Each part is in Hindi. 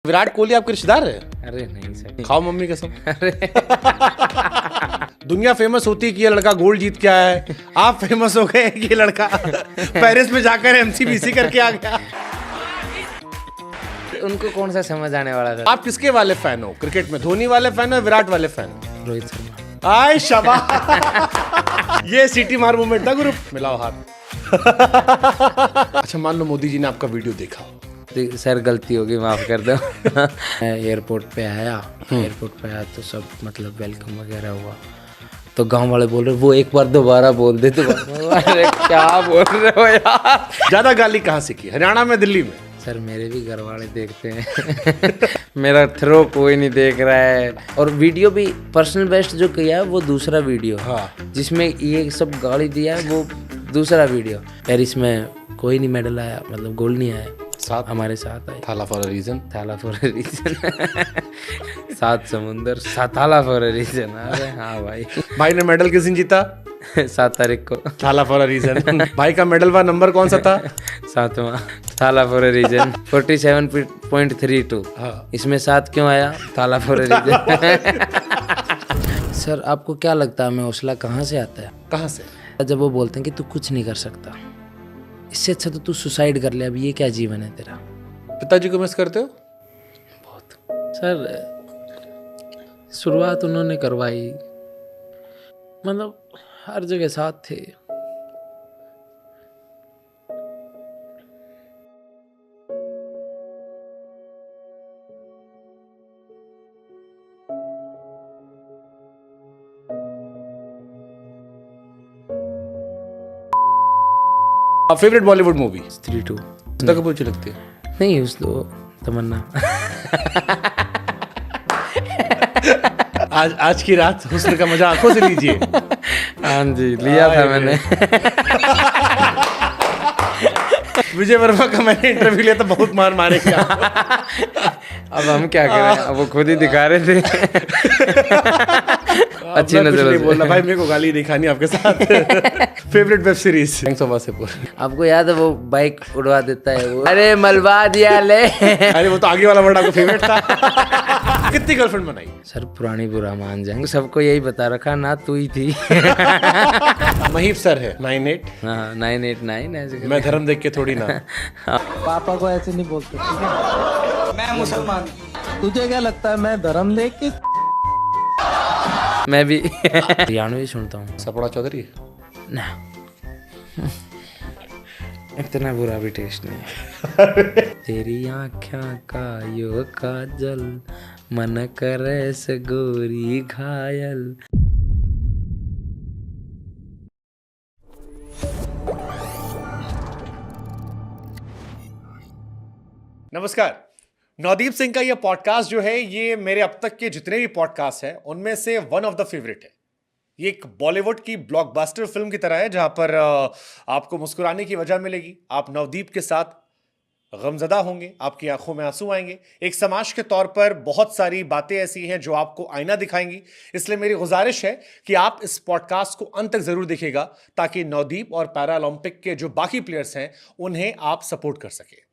विराट कोहली आपके रिश्तेदार है? अरे नहीं सर। खाओ मम्मी कसम। अरे दुनिया फेमस होती है कि ये लड़का गोल्ड जीत के आया है, आप फेमस हो गए कि ये लड़का पेरिस में जाकर एमसीबीसी करके आ गया। उनको कौन सा समझ आने वाला था। आप किसके वाले फैन हो क्रिकेट में, धोनी वाले फैन हो विराट वाले फैन हो? रोहित शर्मा। आय शाबाश। ये सीटी मार मूवमेंट था गुरु, मिलाओ हाथ। अच्छा मान लो मोदी जी ने आपका वीडियो देखा, सर गलती होगी माफ कर दो। मैं एयरपोर्ट पे आया तो सब मतलब वेलकम वगैरह हुआ, तो गांव वाले बोल रहे वो एक बार दोबारा बोल दे। तो अरे क्या बोल रहे हो यार। ज्यादा गाली कहाँ से की, हरियाणा में दिल्ली में? सर मेरे भी घर वाले देखते हैं। मेरा थ्रो कोई नहीं देख रहा है। और वीडियो भी पर्सनल बेस्ट जो किया है वो दूसरा वीडियो, हाँ। जिसमें ये सब गाली दिया है वो दूसरा वीडियो। पेरिस में कोई नहीं मेडल आया, मतलब गोल्ड नहीं आया, साथ हमारे साथ आए। थाला फॉर अ रीजन। थाला फॉर अ रीजन। सात समुंदर सात थाला फॉर अ रीजन। अरे हाँ भाई। भाई ने मेडल किस दिन जीता? 7 तारीख को। थाला फॉर अ रीजन। भाई का मेडल वा नंबर कौन सा था? 7वां। थाला फॉर अ रीजन 47.32। हाँ। इसमें 7 क्यों आया? थाला फॉर अ रीजन। सर आपको क्या लगता है हमें हौसला कहाँ से आता है? कहाँ से? जब वो बोलते हैं कि तू कुछ नहीं कर सकता, इससे अच्छा तो तू सुसाइड कर ले, अब ये क्या जीवन है तेरा। पिताजी को मिस करते हो? बहुत सर, शुरुआत उन्होंने करवाई, मतलब हर जगह साथ थे। Favourite Bollywood movie? 3-2। श्रद्धा कपूर अच्छी लगती है? नहीं उस दो तमन्ना। आज की रात हुस्न का मजा आंखों से लीजिए। हाँ जी लिया था मैंने। विजय वर्मा का मैंने इंटरव्यू लिया था, बहुत मार मारे क्या। अब हम क्या करें, अब वो खुद ही दिखा रहे थे। अच्छी नजर नहीं बोलना भाई, मेरे को गाली नहीं खानी आपके साथ। Favourite web series? Thanks for Wasseypur. आपको याद है वो बाइक उड़वा देता है वो, अरे मलबा दिया ले। अरे वो तो आगे वाला वर्ड आपको फेवरेट था। कितनी गर्लफ्रेंड बनाई? सर पुरानी बुरा मान जाएंगे, सबको यही बता रखा ना तू ही थी। महीप सर है 98। हाँ 989 ऐसे। मैं धर्म देख के थोड़ी ना। पापा को ऐसे नहीं बोलते, ठीक है? मैं मुसलमान, तुझे क्या लगता है मैं धर्म देख के? मैं भी हरियाणवी सुनता हूँ। सपड़ा चौधरी ना, इतना बुरा भी टेस्ट नहीं है। तेरी आँखों का यो काजल, मन करे से गोरी घायल। नमस्कार। नवदीप सिंह का ये पॉडकास्ट जो है, ये मेरे अब तक के जितने भी पॉडकास्ट हैं उनमें से वन ऑफ द फेवरेट है। ये एक बॉलीवुड की ब्लॉकबस्टर फिल्म की तरह है, जहां पर आपको मुस्कुराने की वजह मिलेगी, आप नवदीप के साथ गमजदा होंगे, आपकी आंखों में आंसू आएंगे। एक समाज के तौर पर बहुत सारी बातें ऐसी हैं जो आपको आईना दिखाएंगी। इसलिए मेरी गुजारिश है कि आप इस पॉडकास्ट को अंत तक जरूर देखिएगा, ताकि नवदीप और पैरालंपिक के जो बाकी प्लेयर्स हैं उन्हें आप सपोर्ट कर सके।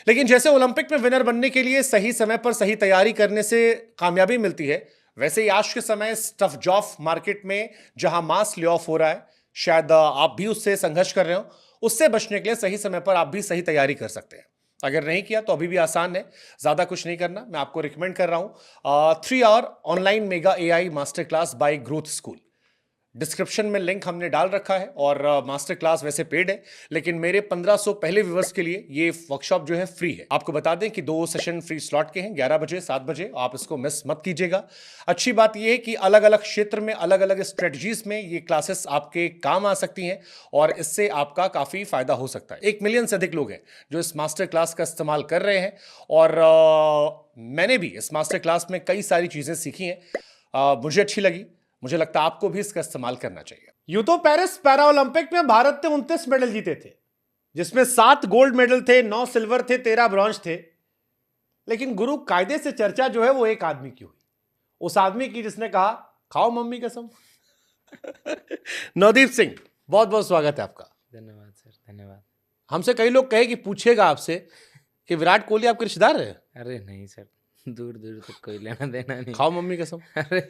लेकिन जैसे ओलंपिक में विनर बनने के लिए सही समय पर सही तैयारी करने से कामयाबी मिलती है, वैसे ही आज के समय स्टफ जॉब मार्केट में जहां मास ले ऑफ हो रहा है, शायद आप भी उससे संघर्ष कर रहे हो, उससे बचने के लिए सही समय पर आप भी सही तैयारी कर सकते हैं। अगर नहीं किया तो अभी भी आसान है, ज्यादा कुछ नहीं करना। मैं आपको रिकमेंड कर रहा हूं 3 hour online mega AI master class by growth school. Description में लिंक हमने डाल रखा है, और मास्टर क्लास वैसे पेड है, लेकिन मेरे 1500 पहले व्यूअर्स के लिए ये वर्कशॉप जो है फ्री है। आपको बता दें कि 2 सेशन फ्री स्लॉट के हैं, 11 बजे 7 बजे, आप इसको मिस मत कीजिएगा। अच्छी बात यह है कि अलग अलग क्षेत्र में अलग अलग स्ट्रेटजीज में ये क्लासेस आपके काम आ सकती हैं, और इससे आपका काफी फायदा हो सकता है। 1 मिलियन से अधिक लोग हैं जो इस मास्टर क्लास का इस्तेमाल कर रहे हैं, और मैंने भी इस मास्टर क्लास में कई सारी चीजें सीखी हैं, मुझे अच्छी लगी। मुझे लगता है आपको भी इसका इस्तेमाल करना चाहिए। यूं तो पेरिस पैरा ओलंपिक में भारत ने 29 मेडल जीते थे, जिसमें 7 गोल्ड मेडल थे, 9 सिल्वर थे, 13 ब्रॉन्ज थे। लेकिन गुरु कायदे से चर्चा जो है वो एक आदमी की हुई, उस आदमी की जिसने कहा खाओ मम्मी कसम। नवदीप सिंह, बहुत बहुत स्वागत है आपका। धन्यवाद सर, धन्यवाद। हमसे कई लोग कहे कि पूछेगा आपसे कि विराट कोहली आपके रिश्तेदार है? अरे नहीं सर, दूर दूर तक कोई लेना देना नहीं। खाओ मम्मी कसम। अरे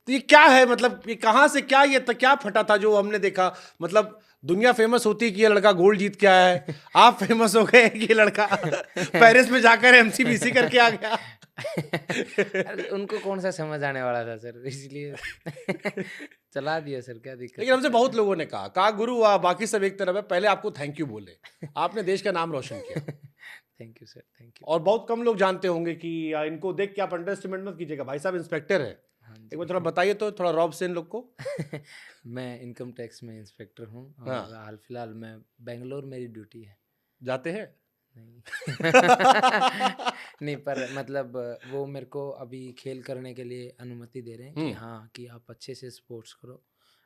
तो ये क्या है, मतलब ये कहाँ से क्या, ये क्या फटा था जो हमने देखा? मतलब दुनिया फेमस होती है कि ये लड़का गोल्ड जीत के आया है, आप फेमस हो गए कि ये लड़का पेरिस में जाकर एमसीबीसी करके आ गया। अरे उनको कौन सा समझ आने वाला था सर, इसलिए चला दिया सर, क्या दिक्कत लेकिन हमसे बहुत लोगों ने कहा गुरु बाकी सब एक तरफ है, पहले आपको थैंक यू बोले, आपने देश का नाम रोशन किया। Thank you sir, thank you. और बहुत कम लोग जानते होंगे कि इनको देख के आप अंडर एस्टिमेट मत कीजिएगा, भाई साहब इंस्पेक्टर है। हाँ जी। एक बार थोड़ा बताइए तो, थोड़ा रॉब से इन लोग को। मैं इनकम टैक्स में इंस्पेक्टर हूँ और हाँ। हाल फिलहाल मैं बेंगलोर, मेरी ड्यूटी है। जाते हैं? नहीं नहीं, पर मतलब वो मेरे को अभी खेल करने के लिए अनुमति दे रहे हैं कि हाँ, कि आप अच्छे से स्पोर्ट्स करो,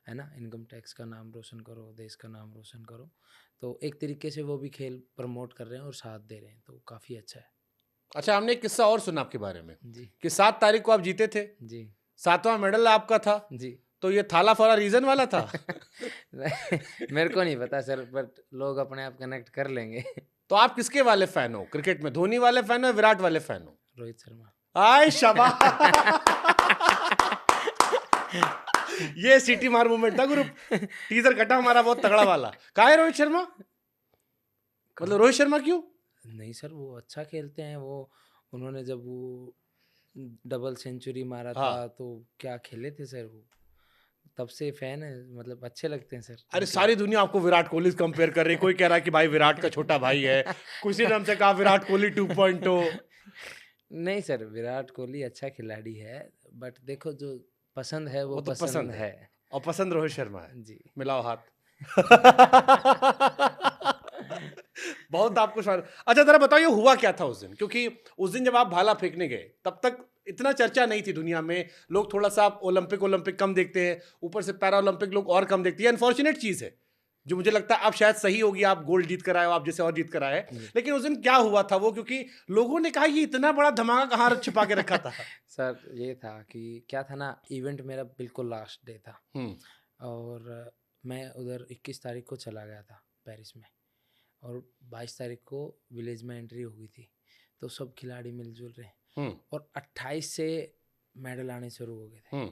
है ना, इनकम टैक्स का नाम रोशन करो, देश का नाम रोशन करो। तो एक तरीके से वो भी खेल प्रमोट कर रहे हैं और साथ दे रहे हैं, तो काफ़ी अच्छा है। अच्छा, हमने एक किस्सा और सुना आपके बारे में जी कि 7 तारीख को आप जीते थे, जी 7वां मेडल आपका था, जी। तो ये थाला फॉरा रीजन वाला था? मेरे को नहीं पता सर, बट लोग अपने आप कनेक्ट कर लेंगे। तो आप किसके वाले फैन हो क्रिकेट में, धोनी वाले फैन हो, विराट वाले फैन हो? रोहित शर्मा। आय शाबाश। ये सीटी मार मूवमेंट था गुरु, टीजर कटा हमारा बहुत तगड़ा वाला। कहाँ है रोहित शर्मा? मतलब रोहित शर्मा क्यों? नहीं सर, वो अच्छा खेलते हैं। वो उन्होंने जब वो डबल सेंचुरी मारा हाँ। था तो क्या खेले थे सर वो, तब से फैन है, मतलब अच्छे लगते हैं सर। अरे सारी दुनिया आपको विराट कोहली से कंपेयर कर रही है, कोई कह रहा है कि भाई विराट का छोटा भाई है, किसी ने हमसे कहा विराट कोहली 2.0। नहीं सर, विराट कोहली अच्छा खिलाड़ी है, बट देखो जो पसंद है वो तो पसंद है। और पसंद रोहित शर्मा है। जी। मिलाओ हाथ। बहुत आपको शायद। अच्छा जरा बताइए हुआ क्या था उस दिन, क्योंकि उस दिन जब आप भाला फेंकने गए तब तक इतना चर्चा नहीं थी दुनिया में, लोग थोड़ा सा ओलंपिक कम देखते हैं, ऊपर से पैरा ओलंपिक लोग और कम देखते हैं। अनफॉर्चुनेट चीज है जो मुझे लगता है आप शायद सही होगी, आप गोल्ड जीत कर आए हो, आप जैसे और जीत कर आए। लेकिन उस दिन क्या हुआ था वो, क्योंकि लोगों ने कहा ये इतना बड़ा धमाका कहाँ छिपा के रखा था? सर ये था कि क्या था ना, इवेंट मेरा बिल्कुल लास्ट डे था और मैं उधर 21 तारीख को चला गया था पेरिस में, और 22 तारीख को विलेज में एंट्री हो गई थी। तो सब खिलाड़ी मिलजुल रहे हैं और 28 से मेडल आने शुरू हो गए थे।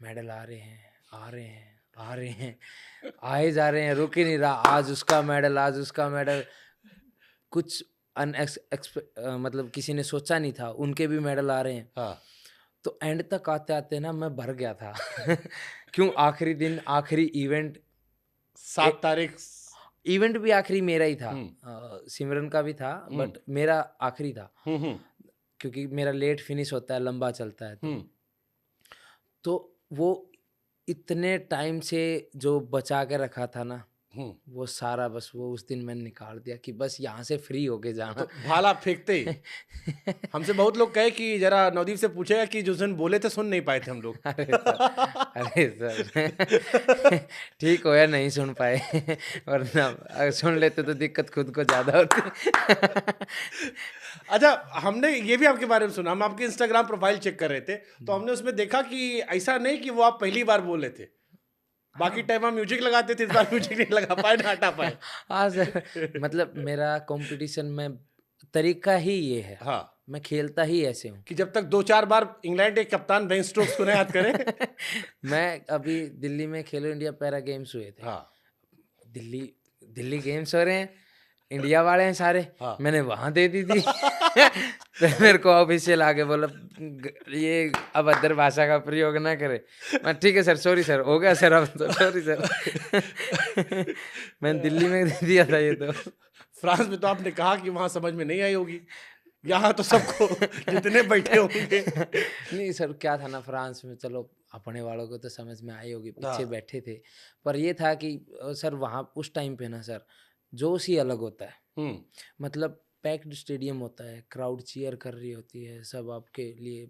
मेडल आ रहे हैं, आ रहे हैं, आ रहे हैं, आए जा रहे हैं, रुक ही नहीं रहा। आज उसका मेडल, आज उसका मेडल। कुछ मतलब किसी ने सोचा नहीं था, उनके भी मेडल आ रहे हैं। हाँ। तो एंड तक आते आते ना मैं भर गया था। क्यों, आखिरी दिन, आखिरी इवेंट, 7 तारीख इवेंट भी आखिरी मेरा ही था, सिमरन का भी था, बट मेरा आखिरी था क्योंकि मेरा लेट फिनिश होता है, लंबा चलता है। तो वो इतने टाइम से जो बचा के रखा था ना, वो सारा बस वो उस दिन मैंने निकाल दिया कि बस यहाँ से फ्री होके जाना। तो भाला फेंकते ही हमसे बहुत लोग कहे कि जरा नवदीप से पूछेगा कि जो दिन बोले थे सुन नहीं पाए थे हम लोग। अरे सर ठीक हो या नहीं सुन पाए, वरना अगर सुन लेते तो दिक्कत खुद को ज्यादा होती। अच्छा, हमने ये भी आपके बारे में सुना, हम आपके इंस्टाग्राम प्रोफाइल चेक कर रहे थे तो हमने उसमें देखा कि ऐसा नहीं कि वो आप पहली बार बोले थे, बाकी टाइम हम म्यूजिक लगाते थे, इस बार म्यूजिक नहीं लगा पाए ना हटा पाए। हाँ सर, मतलब मेरा कंपटीशन में तरीका ही ये है। हाँ, मैं खेलता ही ऐसे हूँ कि जब तक 2-4 बार इंग्लैंड के कप्तान बेन स्टोक्स को ना याद करें। मैं अभी दिल्ली में खेलो इंडिया पैरा गेम्स हुए थे। हाँ, दिल्ली गेम्स हो रहे हैं, इंडिया वाले हैं सारे। हाँ। मैंने वहां दे दी थी। तो मेरे को ऑफिशियल आके बोला ये अभद्र भाषा का प्रयोग ना करे। मैं ठीक है सर, सॉरी सर, हो गया सर, अब तो सॉरी सर। मैंने दिल्ली में दे दिया था ये तो। फ्रांस में तो आपने कहा कि वहां समझ में नहीं आई होगी, यहाँ तो सबको जितने बैठे होंगे। नहीं सर, क्या था ना, फ्रांस में चलो अपने वालों को तो समझ में आई होगी, पीछे बैठे थे। पर ये था कि सर वहाँ उस टाइम पे ना सर जोश ही अलग होता है। मतलब पैक्ड स्टेडियम होता है, क्राउड चीयर कर रही होती है, सब आपके लिए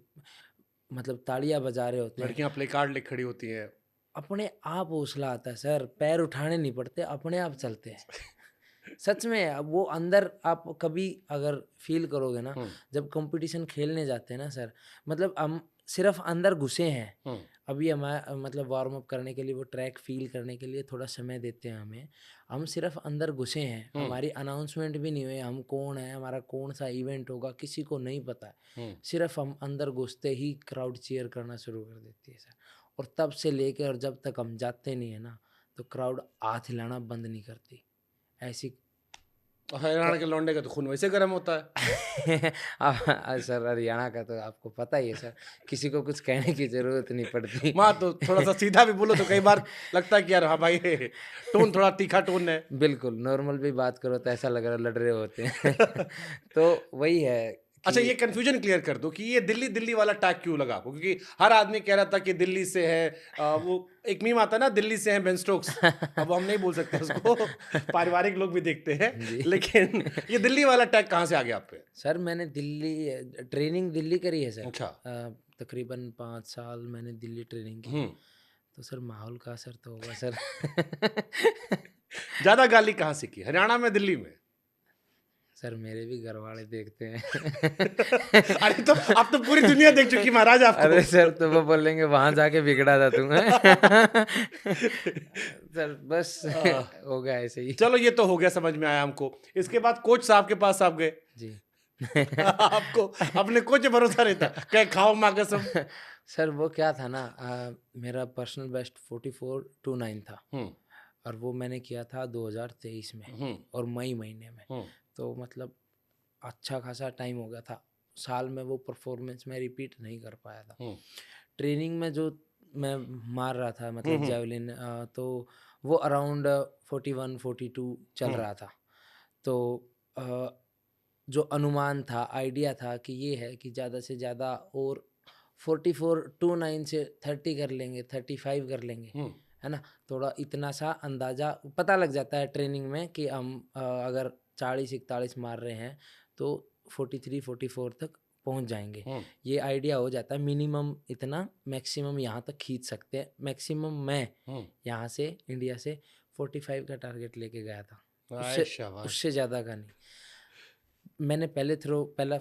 मतलब तालियां बजा रहे होते हैं, लड़कियां प्ले कार्ड लेके खड़ी होती हैं। अपने आप हौसला आता है सर, पैर उठाने नहीं पड़ते, अपने आप चलते हैं। सच में वो अंदर आप कभी अगर फील करोगे ना, जब कंपटीशन खेलने जाते हैं ना सर, मतलब हम सिर्फ अंदर घुसे हैं। अभी हमारा मतलब वार्म अप करने के लिए, वो ट्रैक फील करने के लिए थोड़ा समय देते हैं हमें। हम सिर्फ अंदर घुसे हैं, हमारी अनाउंसमेंट भी नहीं हुई, हम कौन है, हमारा कौन सा इवेंट होगा, किसी को नहीं पता है। सिर्फ हम अंदर घुसते ही क्राउड चीयर करना शुरू कर देती है सर। और तब से लेके और जब तक हम जाते नहीं है ना, तो क्राउड हाथ हिलाना बंद नहीं करती। ऐसी हरियाणा के लौंडे का तो खून वैसे गर्म होता है। सर हरियाणा का तो आपको पता ही है सर, किसी को कुछ कहने की जरूरत नहीं पड़ती। माँ तो थोड़ा सा सीधा भी बोलो तो कई बार लगता है कि यार हाँ भाई टोन थोड़ा तीखा टोन है। बिल्कुल, नॉर्मल भी बात करो तो ऐसा लग रहा है लड़ रहे होते हैं। तो वही है अच्छा, कि ये कंफ्यूजन क्लियर कर दो कि ये दिल्ली दिल्ली वाला टैग क्यों लगा आपको, क्योंकि हर आदमी कह रहा था कि दिल्ली से है। वो एक मीम आता है ना, दिल्ली से है बेन स्टोक्स। अब हम नहीं बोल सकते उसको, पारिवारिक लोग भी देखते हैं। जी। लेकिन ये दिल्ली वाला टैग कहाँ से आ गया आप पे? सर मैंने दिल्ली ट्रेनिंग दिल्ली करी है सर। अच्छा। तकरीबन 5 साल मैंने दिल्ली ट्रेनिंग की। हम्म। तो सर माहौल का असर तो होगा सर। ज्यादा गाली कहाँ से की, हरियाणा में दिल्ली में? सर मेरे भी घर वाले देखते हैं। अरे तो अब तो पूरी दुनिया देख चुकी महाराज आपको। अरे सर तो वो बोलेंगे वहां जाके बिगड़ा था तुम। सर बस हो गया ऐसे ही। चलो ये तो हो गया, समझ में आया हमको। इसके बाद कोच साहब के पास आप गए। जी। आपको अपने कोच पे भरोसा रहता, कहे खाओ माँ कसम। सर वो क्या था ना, मेरा पर्सनल बेस्ट 44.29 था। और वो मैंने किया था 2023 में और मई महीने में। तो मतलब अच्छा खासा टाइम हो गया था, साल में वो परफॉर्मेंस मैं रिपीट नहीं कर पाया था। ट्रेनिंग में जो मैं मार रहा था मतलब जेवलिन, तो वो अराउंड 41-42 चल रहा था। तो जो अनुमान था, आइडिया था कि ये है कि ज़्यादा से ज़्यादा और 44.29 से 30 कर लेंगे, 35 कर लेंगे, है ना। थोड़ा इतना सा अंदाज़ा पता लग जाता है ट्रेनिंग में कि हम अगर 40-41 मार रहे हैं तो 43-44 तक पहुंच जाएंगे। ये आइडिया हो जाता है मिनिमम इतना, मैक्सिमम यहाँ तक खींच सकते हैं। मैक्सिमम मैं यहाँ से इंडिया से 45 का टारगेट लेके गया था, उससे ज़्यादा का नहीं। मैंने पहला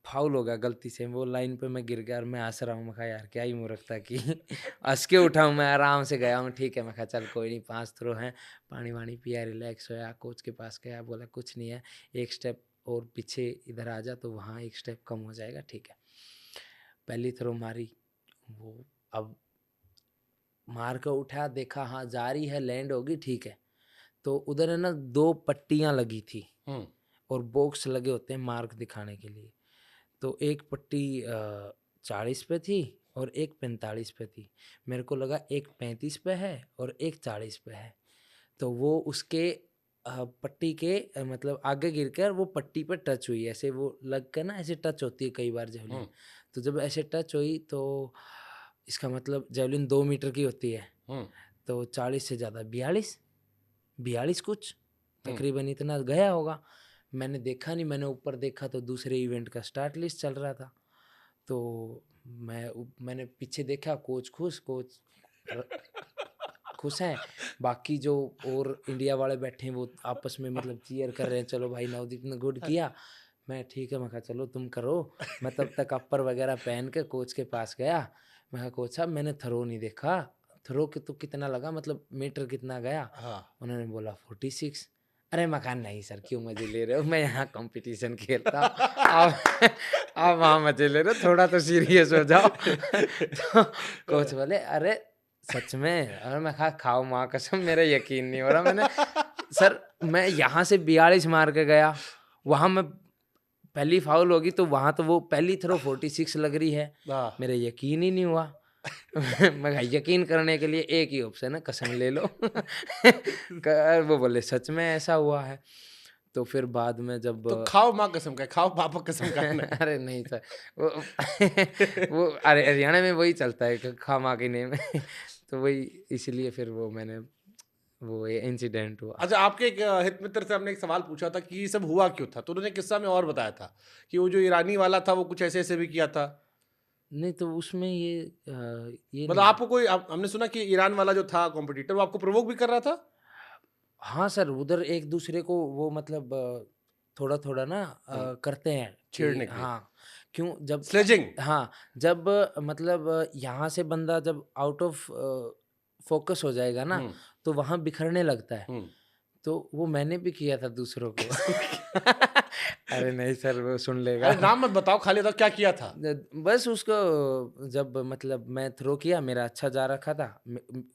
फाउल हो गया गलती से, वो लाइन पे मैं गिर गया और मैं हंस रहा हूँ। मैं कहा यार क्या ही मूर्खता की। हंस के उठाऊँ, मैं आराम से गया हूँ, ठीक है। मैं कहा चल कोई नहीं, 5 थ्रो हैं, पानी वानी पिया, रिलैक्स होया। कोच के पास गया, बोला कुछ नहीं है, एक स्टेप और पीछे इधर आ जा तो वहाँ एक स्टेप कम हो जाएगा, ठीक है। पहली थ्रो मारी, वो अब मार कर उठा, देखा हाँ जा रही है, लैंड होगी, ठीक है। तो उधर है ना 2 पट्टियाँ लगी थी और बॉक्स लगे होते हैं मार्क दिखाने के लिए। तो एक पट्टी 40 पे थी और एक 45 पे थी। मेरे को लगा एक 35 पे है और एक 40 पे है। तो वो उसके पट्टी के मतलब आगे गिर कर वो पट्टी पे टच हुई, ऐसे वो लग कर ना ऐसे टच होती है कई बार जेवलिन। तो जब ऐसे टच हुई तो इसका मतलब जेवलिन 2 मीटर की होती है। तो 40 से ज़्यादा 42 कुछ तकरीबन इतना गया होगा। मैंने देखा नहीं, मैंने ऊपर देखा तो दूसरे इवेंट का स्टार्ट लिस्ट चल रहा था। तो मैंने पीछे देखा, कोच खुश हैं, बाकी जो और इंडिया वाले बैठे हैं वो आपस में मतलब चीयर कर रहे हैं, चलो भाई नवदीप ने गुड किया। मैं ठीक है, मैं कहा चलो तुम करो। मैं तब तक अपर वगैरह पहन के कोच के पास गया। मैं कहा कोच साहब मैंने थ्रो नहीं देखा, थ्रो के तो कितना लगा, मतलब मीटर कितना गया? उन्होंने बोला 46। अरे मैं कहा नहीं सर क्यों मजे ले रहे हो, मैं यहाँ कंपटीशन खेलता हूँ, आप वहाँ मजे ले रहे हो, थोड़ा तो सीरियस हो जाओ। तो कोच बोले अरे सच में? और मैं कहा खाओ माँ कसम, मेरा यकीन नहीं हो रहा। मैंने सर मैं यहाँ से 42 मार के गया, वहाँ मैं पहली फाउल होगी तो वहाँ तो वो पहली थ्रो 46 लग रही है, मेरा यकीन ही नहीं हुआ। मैं यकीन करने के लिए एक ही ऑप्शन है, कसम ले लो। वो बोले सच में ऐसा हुआ है। तो फिर बाद में जब तो खाओ माँ कसम का, खाओ पापा कसम का। अरे नहीं सर, वो अरे हरियाणा में वही चलता है कि खा माँ के नेम। तो वही इसलिए फिर वो मैंने वो इंसिडेंट हुआ। अच्छा, आपके एक हित मित्र से हमने एक सवाल पूछा था कि ये सब हुआ क्यों था, तो उन्होंने किस्सा में और बताया था कि वो जो ईरानी वाला था वो कुछ ऐसे ऐसे भी किया था। नहीं तो उसमें ये मतलब आपको कोई हमने सुना कि ईरान वाला जो था कॉम्पिटिटर वो आपको प्रोवोक भी कर रहा था। हाँ सर, उधर एक दूसरे को वो मतलब थोड़ा थोड़ा ना करते हैं छेड़ने के लिए। हाँ, क्यों जब स्लेजिंग। हाँ, जब मतलब यहाँ से बंदा जब आउट ऑफ फोकस हो जाएगा ना, हम्म। तो वहाँ बिखरने लगता है। हम्म। तो वो मैंने भी किया था दूसरों को। अरे नहीं सर, वो सुन लेगा। अरे नाम मत बताओ, खाली बताओ क्या किया था। बस उसको जब मतलब मैं थ्रो किया, मेरा अच्छा जा रखा था,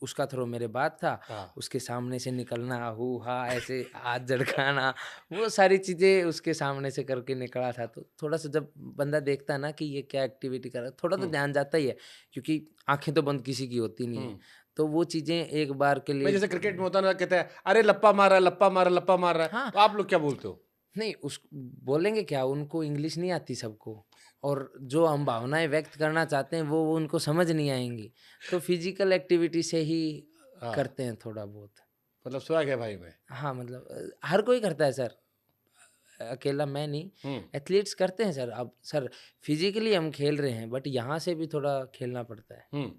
उसका थ्रो मेरे बाद था, हाँ। उसके सामने से निकलना, हू हा ऐसे हाथ झटकाना, वो सारी चीज़ें उसके सामने से करके निकला था। तो थोड़ा सा जब बंदा देखता है ना कि ये क्या एक्टिविटी कर रहा है, थोड़ा तो ध्यान जाता ही है, क्योंकि आंखें तो बंद किसी की होती नहीं है। तो वो चीज़ें एक बार के मैं लिए जैसे क्रिकेट में होता है ना, कहते हैं अरे लप्पा मार रहा है, लप्पा मार रहा है, लप्पा मार रहा है, हाँ, तो आप लोग क्या बोलते हो? नहीं उस बोलेंगे क्या, उनको इंग्लिश नहीं आती सबको, और जो हम भावनाएं व्यक्त करना चाहते हैं वो उनको समझ नहीं आएंगी। तो फिजिकल एक्टिविटी से ही हाँ, करते हैं थोड़ा बहुत। मतलब स्वैग है भाई में। हाँ, मतलब हर कोई करता है सर, अकेला मैं नहीं, हम्म। एथलीट्स करते हैं सर। अब सर फिजिकली हम खेल रहे हैं, बट यहाँ से भी थोड़ा खेलना पड़ता है। हम्म।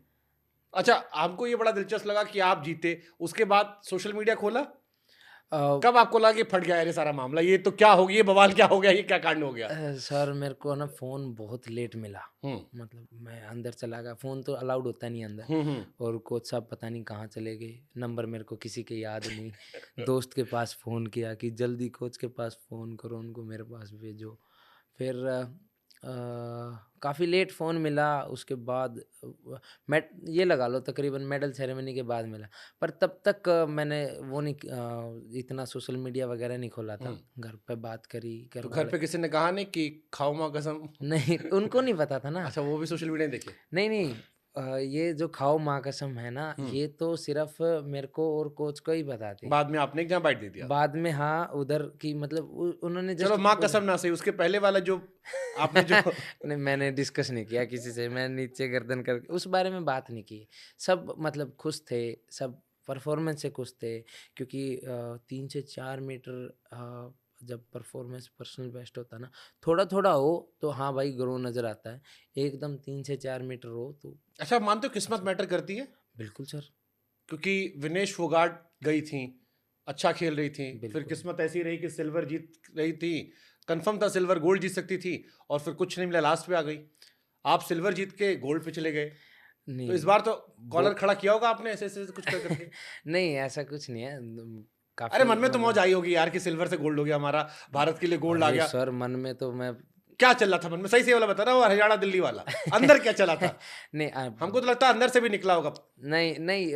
अच्छा, हमको ये बड़ा दिलचस्प लगा कि आप जीते, उसके बाद सोशल मीडिया खोला, अ, कब आपको लगा कि फट गया, अरे सारा मामला, ये तो क्या हो गया, ये बवाल क्या हो गया, ये क्या कांड हो गया? सर मेरे को ना फ़ोन बहुत लेट मिला। हम्म। मतलब मैं अंदर चला गया, फ़ोन तो अलाउड होता नहीं अंदर, हम्म। और कोच साहब पता नहीं कहाँ चले गए, नंबर मेरे को किसी के याद नहीं। दोस्त के पास फ़ोन किया कि जल्दी कोच के पास फ़ोन करो, उनको मेरे पास भेजो। फिर काफ़ी लेट फ़ोन मिला, उसके बाद मैं ये लगा लो तकरीबन मेडल सेरेमनी के बाद मिला। पर तब तक मैंने वो नहीं इतना सोशल मीडिया वगैरह नहीं खोला था। घर पे बात करी, घर तो घर वाले पे किसी ने कहा नहीं कि खाओ माँ कसम? नहीं, उनको नहीं पता था ना। अच्छा, वो भी सोशल मीडिया देखे? नहीं, नहीं, ये जो खाओ माँ कसम है ना, ये तो सिर्फ़ मेरे को और कोच को ही पता थी। बाद में आपने एक जहाँ बाइट दे दिया? बाद में हाँ, उधर की मतलब उन्होंने चलो जस्ट माँ बोला। कसम ना सही, उसके पहले वाला जो आपने जो नहीं, मैंने डिस्कस नहीं किया किसी से, मैं नीचे गर्दन करके उस बारे में बात नहीं की। सब मतलब खुश थे, सब परफ़ॉर्मेंस से खुश थे, क्योंकि 3 से 4 मीटर जब परफ़ॉर्मेंस पर्सनल बेस्ट होता है ना, थोड़ा-थोड़ा हो तो हाँ भाई ग्रो नज़र आता है। एकदम 3 से 4 मीटर हो तो अच्छा, आप मानते हो किस्मत मैटर करती है? बिल्कुल सर, क्योंकि विनेश फोगाट गई थी, अच्छा खेल रही थी, फिर बिल्कुल। किस्मत ऐसी रही कि सिल्वर जीत रही थी, कंफर्म था सिल्वर, गोल्ड जीत सकती थी, और फिर कुछ नहीं मिला, लास्ट पे आ गई। आप सिल्वर जीत के गोल्ड पे चले गए, तो नहीं, इस बार तो वो कॉलर खड़ा किया होगा आपने ऐसे ऐसे कुछ कर करके। नहीं ऐसा कुछ नहीं है। अरे काफ़ी मन में तो मौज मतलब आई होगी यार कि सिल्वर से गोल्ड हो गया हमारा, भारत के लिए गोल्ड आ अरे गया। सर मन में तो मैं क्या चल रहा था मन में, सही से वाला बता रहा हूँ, हरियाणा दिल्ली वाला, अंदर क्या चला था? नहीं हमको तो लगता है अंदर से भी निकला होगा। नहीं, नहीं,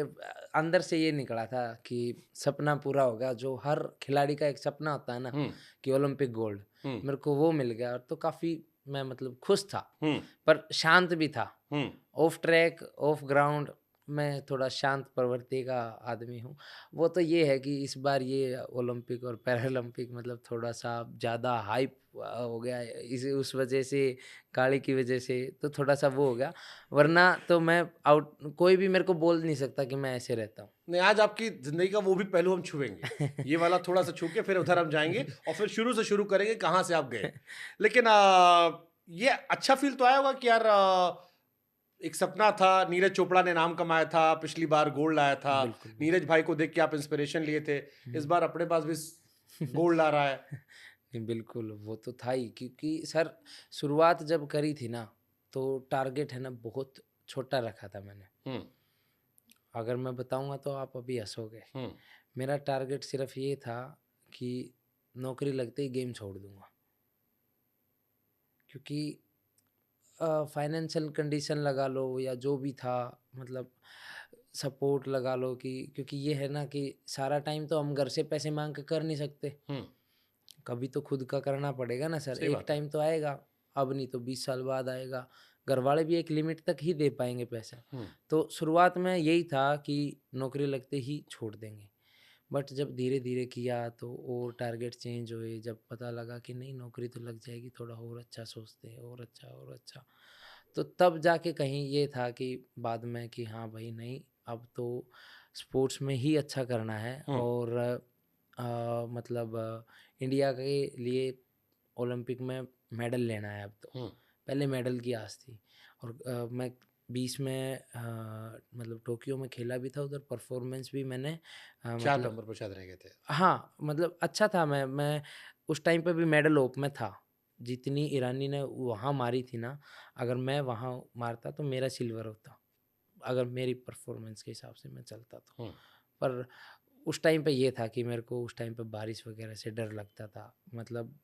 अंदर से ये निकला था कि सपना पूरा होगा, जो हर खिलाड़ी का एक सपना होता है ना हम्म। कि ओलंपिक गोल्ड, हम्म। मेरे को वो मिल गया, और तो काफ़ी मैं मतलब खुश था, हम्म। पर शांत भी था। हम्म। ऑफ ट्रैक, ऑफ ग्राउंड मैं थोड़ा शांत प्रवृत्ति का आदमी हूँ। वो तो ये है कि इस बार ये ओलंपिक और पैरालंपिक मतलब थोड़ा-सा ज़्यादा हाइप हो गया है, इस उस वजह से, गाड़ी की वजह से तो थोड़ा-सा वो हो गया। वरना तो मैं आउट कोई भी मेरे को बोल नहीं सकता कि मैं ऐसे रहता हूँ। नहीं, आज आपकी जिंदगी का वो भी पहलू हम छुएंगे, ये वाला थोड़ा सा छू के फिर उधर हम जाएंगे, और फिर शुरू से शुरू करेंगे कहाँ से आप गए। लेकिन ये अच्छा फील तो आया होगा कि यार एक सपना था, नीरज चोपड़ा ने नाम कमाया था, पिछली बार गोल्ड लाया था, बिल्कुल, बिल्कुल। नीरज भाई को देख के आप इंस्पिरेशन लिए थे, इस बार अपने पास भी गोल्ड ला रहा है। नहीं, बिल्कुल, वो तो था ही, क्योंकि सर शुरुआत जब करी थी ना, तो टारगेट है ना बहुत छोटा रखा था मैंने। हम्म। अगर मैं बताऊँगा तो आप अभी हँसोगे। हम्म। मेरा टारगेट सिर्फ़ ये था कि नौकरी लगते ही गेम छोड़ दूँगा। क्योंकि फाइनेंशियल कंडीशन लगा लो या जो भी था, मतलब सपोर्ट लगा लो, कि क्योंकि ये है ना कि सारा टाइम तो हम घर से पैसे माँग के कर नहीं सकते। हम्म। कभी तो खुद का करना पड़ेगा ना सर, सही एक बात है। टाइम तो आएगा, अब नहीं तो 20 साल बाद आएगा। घरवाले भी एक लिमिट तक ही दे पाएँगे पैसा। हम्म। तो शुरुआत में यही था कि नौकरी लगते ही छोड़ देंगे। बट जब धीरे-धीरे किया तो और टारगेट चेंज हुए, जब पता लगा कि नहीं नौकरी तो लग जाएगी, थोड़ा और अच्छा सोचते हैं, और अच्छा। तो तब जाके कहीं ये था कि बाद में कि हाँ भाई नहीं, अब तो स्पोर्ट्स में ही अच्छा करना है, हम्म। और मतलब इंडिया के लिए ओलंपिक में मेडल लेना है अब तो। हम्म। पहले मेडल की आस थी, और मैं 20 में मतलब टोक्यो में खेला भी था, उधर परफॉर्मेंस भी मैंने 4 मतलब नंबर पर शायद रह गए थे। हाँ, मतलब अच्छा था। मैं उस टाइम पे भी मेडल होप में था, जितनी ईरानी ने वहाँ मारी थी ना, अगर मैं वहाँ मारता तो मेरा सिल्वर होता, अगर मेरी परफॉर्मेंस के हिसाब से मैं चलता तो। पर उस टाइम पे ये था कि मेरे को उस टाइम पे बारिश वगैरह से डर लगता था, मतलब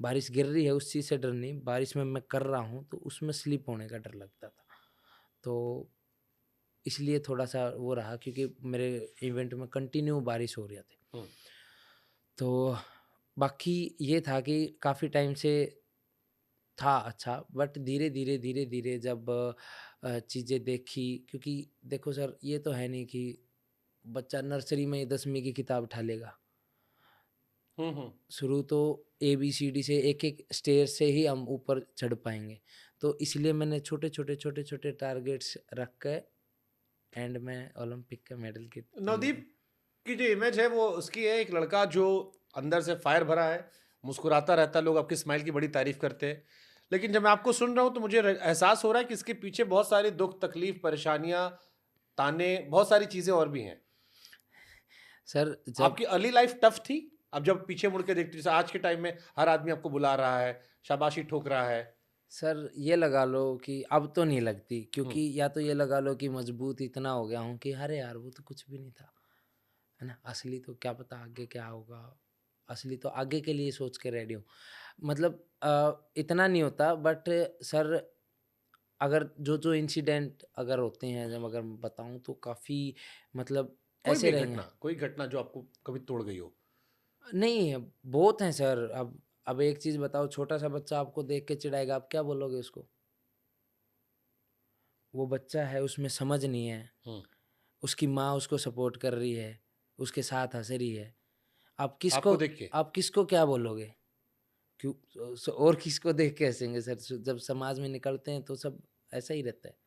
बारिश गिर रही है उस चीज़ से डर नहीं, बारिश में मैं कर रहा हूँ तो उसमें स्लिप होने का डर लगता था। तो इसलिए थोड़ा-सा वो रहा, क्योंकि मेरे इवेंट में कंटिन्यू बारिश हो रही थी। तो बाकी ये था कि काफ़ी टाइम से था अच्छा, बट धीरे-धीरे जब चीज़ें देखी, क्योंकि देखो सर, ये तो है नहीं कि बच्चा नर्सरी में 10वीं की किताब उठा लेगा। शुरू तो ABCD से एक-एक स्टेज से ही हम ऊपर चढ़ पाएँगे। तो इसलिए मैंने छोटे-छोटे टारगेट्स रख के एंड में ओलंपिक के मेडल की नवदीप की जो इमेज है वो उसकी है, एक लड़का जो अंदर से फायर भरा है, मुस्कुराता रहता है, लोग आपकी स्माइल की बड़ी तारीफ करते हैं। लेकिन जब मैं आपको सुन रहा हूँ तो मुझे एहसास हो रहा है कि इसके पीछे बहुत सारे दुख, तकलीफ, परेशानियां, ताने, बहुत सारी चीजें और भी हैं। सर जब आपकी अर्ली लाइफ टफ थी? अब जब पीछे मुड़ के देखते हो, जैसे आज के टाइम में हर आदमी आपको बुला रहा है, शाबाशी ठोक रहा है। सर ये लगा लो कि अब तो नहीं लगती, क्योंकि या तो ये लगा लो कि मजबूत इतना हो गया हूँ कि अरे यार वो तो कुछ भी नहीं था, है ना। असली तो क्या पता आगे क्या होगा, असली तो आगे के लिए सोच के रेडी हूँ। मतलब इतना नहीं होता, बट सर अगर जो इंसिडेंट अगर होते हैं, जब अगर मैं बताऊँ तो काफ़ी, मतलब कोई भी ऐसे एक रहेंगे। घटना, कोई घटना जो आपको कभी तोड़ गई हो? नहीं, बहुत हैं सर। अब एक चीज़ बताओ, छोटा-सा बच्चा आपको देख के चिढ़ाएगा, आप क्या बोलोगे उसको? वो बच्चा है, उसमें समझ नहीं है, हम्म। उसकी माँ उसको सपोर्ट कर रही है, उसके साथ हँस रही है। आपको देख के? आप किसको क्या बोलोगे? क्यों और किसको देख के हँसेंगे सर? जब समाज में निकलते हैं तो सब ऐसा ही रहता है।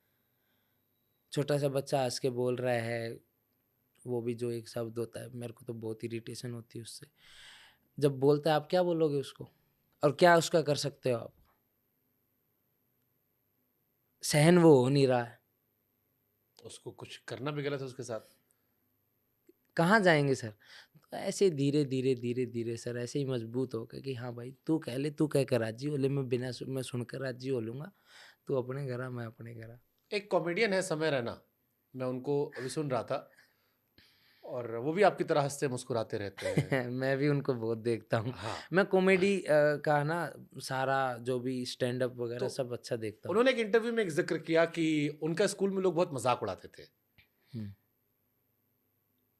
छोटा-सा बच्चा हँस के बोल रहा है, वो भी जो एक शब्द होता है, मेरे को तो बहुत इरिटेशन होती है उससे। जब बोलता है, आप क्या बोलोगे उसको? और क्या उसका कर सकते हो आप? सहन वो हो नहीं रहा है। उसको कुछ करना भी गलत है उसके साथ? कहाँ जाएँगे सर? तो ऐसे धीरे-धीरे सर ऐसे ही मजबूत हो गए कि हाँ भाई, तू कह ले, तू कह के राज़ी हो ले, मैं मैं सुनकर राज़ी हो लूँगा। तू अपने घर आ, मैं अपने घर आ। एक कॉमेडियन है समय रैना, मैं उनको अभी सुन रहा था, और वो भी आपकी तरह हंसते मुस्कुराते रहते हैं। मैं भी उनको बहुत देखता हूँ। हाँ। मैं कॉमेडी का ना सारा जो भी स्टैंड अप वगैरह तो सब अच्छा देखता हूँ। उन्होंने एक इंटरव्यू में एक जिक्र किया कि उनका स्कूल में लोग बहुत मजाक उड़ाते थे, हुँ,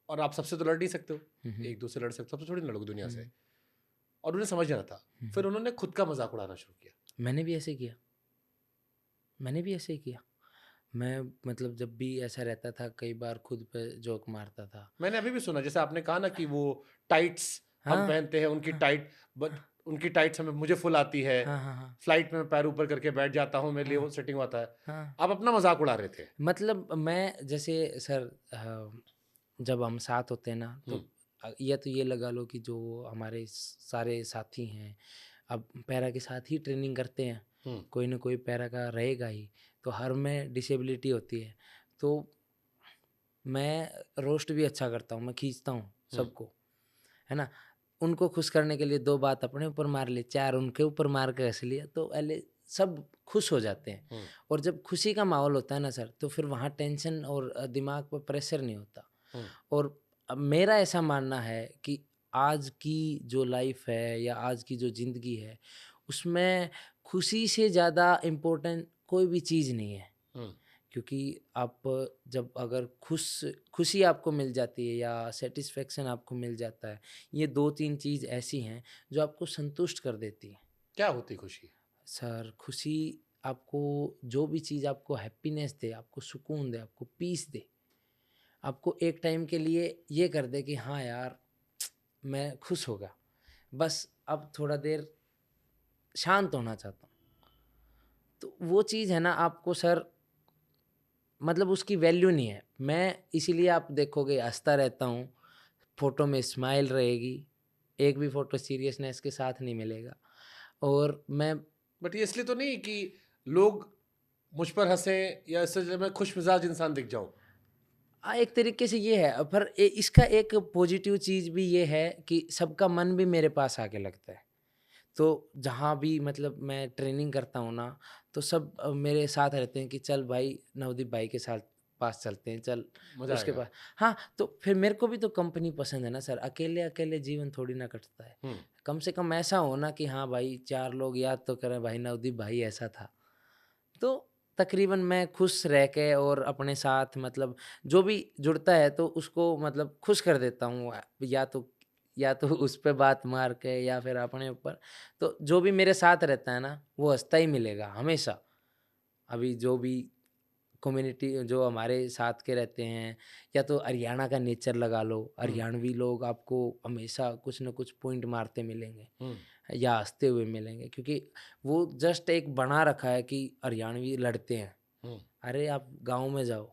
और आप सबसे तो लड़ नहीं सकते हो, हुँ, हुँ, एक दूसरे लड़ सकते हो, सबसे थोड़ी ना लड़ोगे दुनिया से। हुँ, और उन्हें समझ रहा था, हुँ, फिर उन्होंने खुद का मजाक उड़ाना शुरू किया। मैंने भी ऐसे किया। मैंने भी ऐसे ही किया। मैं मतलब जब भी ऐसा रहता था, कई बार खुद पे जोक मारता था। मैंने अभी भी सुना, जैसे आपने कहा ना कि वो टाइट्स हम हाँ, पहनते हैं, उनकी हाँ, टाइट, उनकी टाइट्स हमें, मुझे फुल आती है, हाँ, हाँ, हाँ, फ्लाइट में मैं पैर ऊपर करके बैठ जाता हूँ, मेरे लिए हाँ, वो सेटिंग होता है। हाँ। आप अपना मजाक उड़ा रहे थे। मतलब मैं जैसे सर जब हम साथ होते हैं ना, तो या तो ये लगा लो कि जो हमारे सारे साथी हैं, अब पैरा के साथ ही ट्रेनिंग करते हैं, कोई ना कोई पैरा का रहेगा ही। तो हर में डिसेबिलिटी होती है, तो मैं रोस्ट भी अच्छा करता हूँ, मैं खींचता हूँ सबको, है ना। उनको खुश करने के लिए 2 बात अपने ऊपर मार ली, 4 उनके ऊपर मार के हँस लिया, तो पहले सब खुश हो जाते हैं। और जब खुशी का माहौल होता है ना सर, तो फिर वहाँ टेंशन और दिमाग पर प्रेशर नहीं होता। और अब मेरा ऐसा मानना है कि आज की जो लाइफ है या आज की जो ज़िंदगी है, उसमें खुशी से ज़्यादा इम्पोर्टेंट कोई भी चीज़ नहीं है। क्योंकि आप जब अगर खुशी आपको मिल जाती है या सैटिस्फैक्शन आपको मिल जाता है, ये 2-3 चीज़ ऐसी हैं जो आपको संतुष्ट कर देती हैं। क्या होती खुशी? सर खुशी आपको जो भी चीज़ आपको हैप्पीनेस दे, आपको सुकून दे, आपको पीस दे, आपको एक टाइम के लिए ये कर दे कि हाँ यार, मैं खुश हो गया, बस अब थोड़ा देर शांत होना चाहता हूँ। तो वो चीज़ है ना आपको सर, मतलब उसकी वैल्यू नहीं है। मैं इसीलिए आप देखोगे हँसता रहता हूँ, फ़ोटो में स्माइल रहेगी, एक भी फ़ोटो सीरियसनेस के साथ नहीं मिलेगा। और मैं बट ये इसलिए तो नहीं कि लोग मुझ पर हंसें, या इससे मैं खुश मिजाज इंसान दिख जाऊं। एक तरीके से ये है, पर इसका एक पॉजिटिव चीज़ भी ये है कि सबका मन भी मेरे पास आके लगता है। तो जहाँ भी मतलब मैं ट्रेनिंग करता हूँ ना, तो सब मेरे साथ रहते हैं कि चल भाई नवदीप भाई के साथ पास चलते हैं, चल मजा उसके आएगा। पास। हाँ, तो फिर मेरे को भी तो कंपनी पसंद है ना सर, अकेले-अकेले जीवन थोड़ी ना कटता है। हम्म। कम से कम ऐसा हो ना कि हाँ भाई 4 लोग याद तो करें भाई नवदीप भाई ऐसा था। तो तकरीबन मैं खुश रह के और अपने साथ मतलब जो भी जुड़ता है तो उसको मतलब खुश कर देता हूँ, या तो उस पे बात मार के या फिर अपने ऊपर। तो जो भी मेरे साथ रहता है ना वो हँसता ही मिलेगा हमेशा। अभी जो भी कम्युनिटी जो हमारे साथ के रहते हैं, या तो हरियाणा का नेचर लगा लो, हम्म। हरियाणवी लोग आपको हमेशा कुछ न कुछ पॉइंट मारते मिलेंगे हम्म। या हँसते हुए मिलेंगे, क्योंकि वो जस्ट एक बना रखा है कि हरियाणवी लड़ते हैं। हम्म। अरे आप गाँव में जाओ,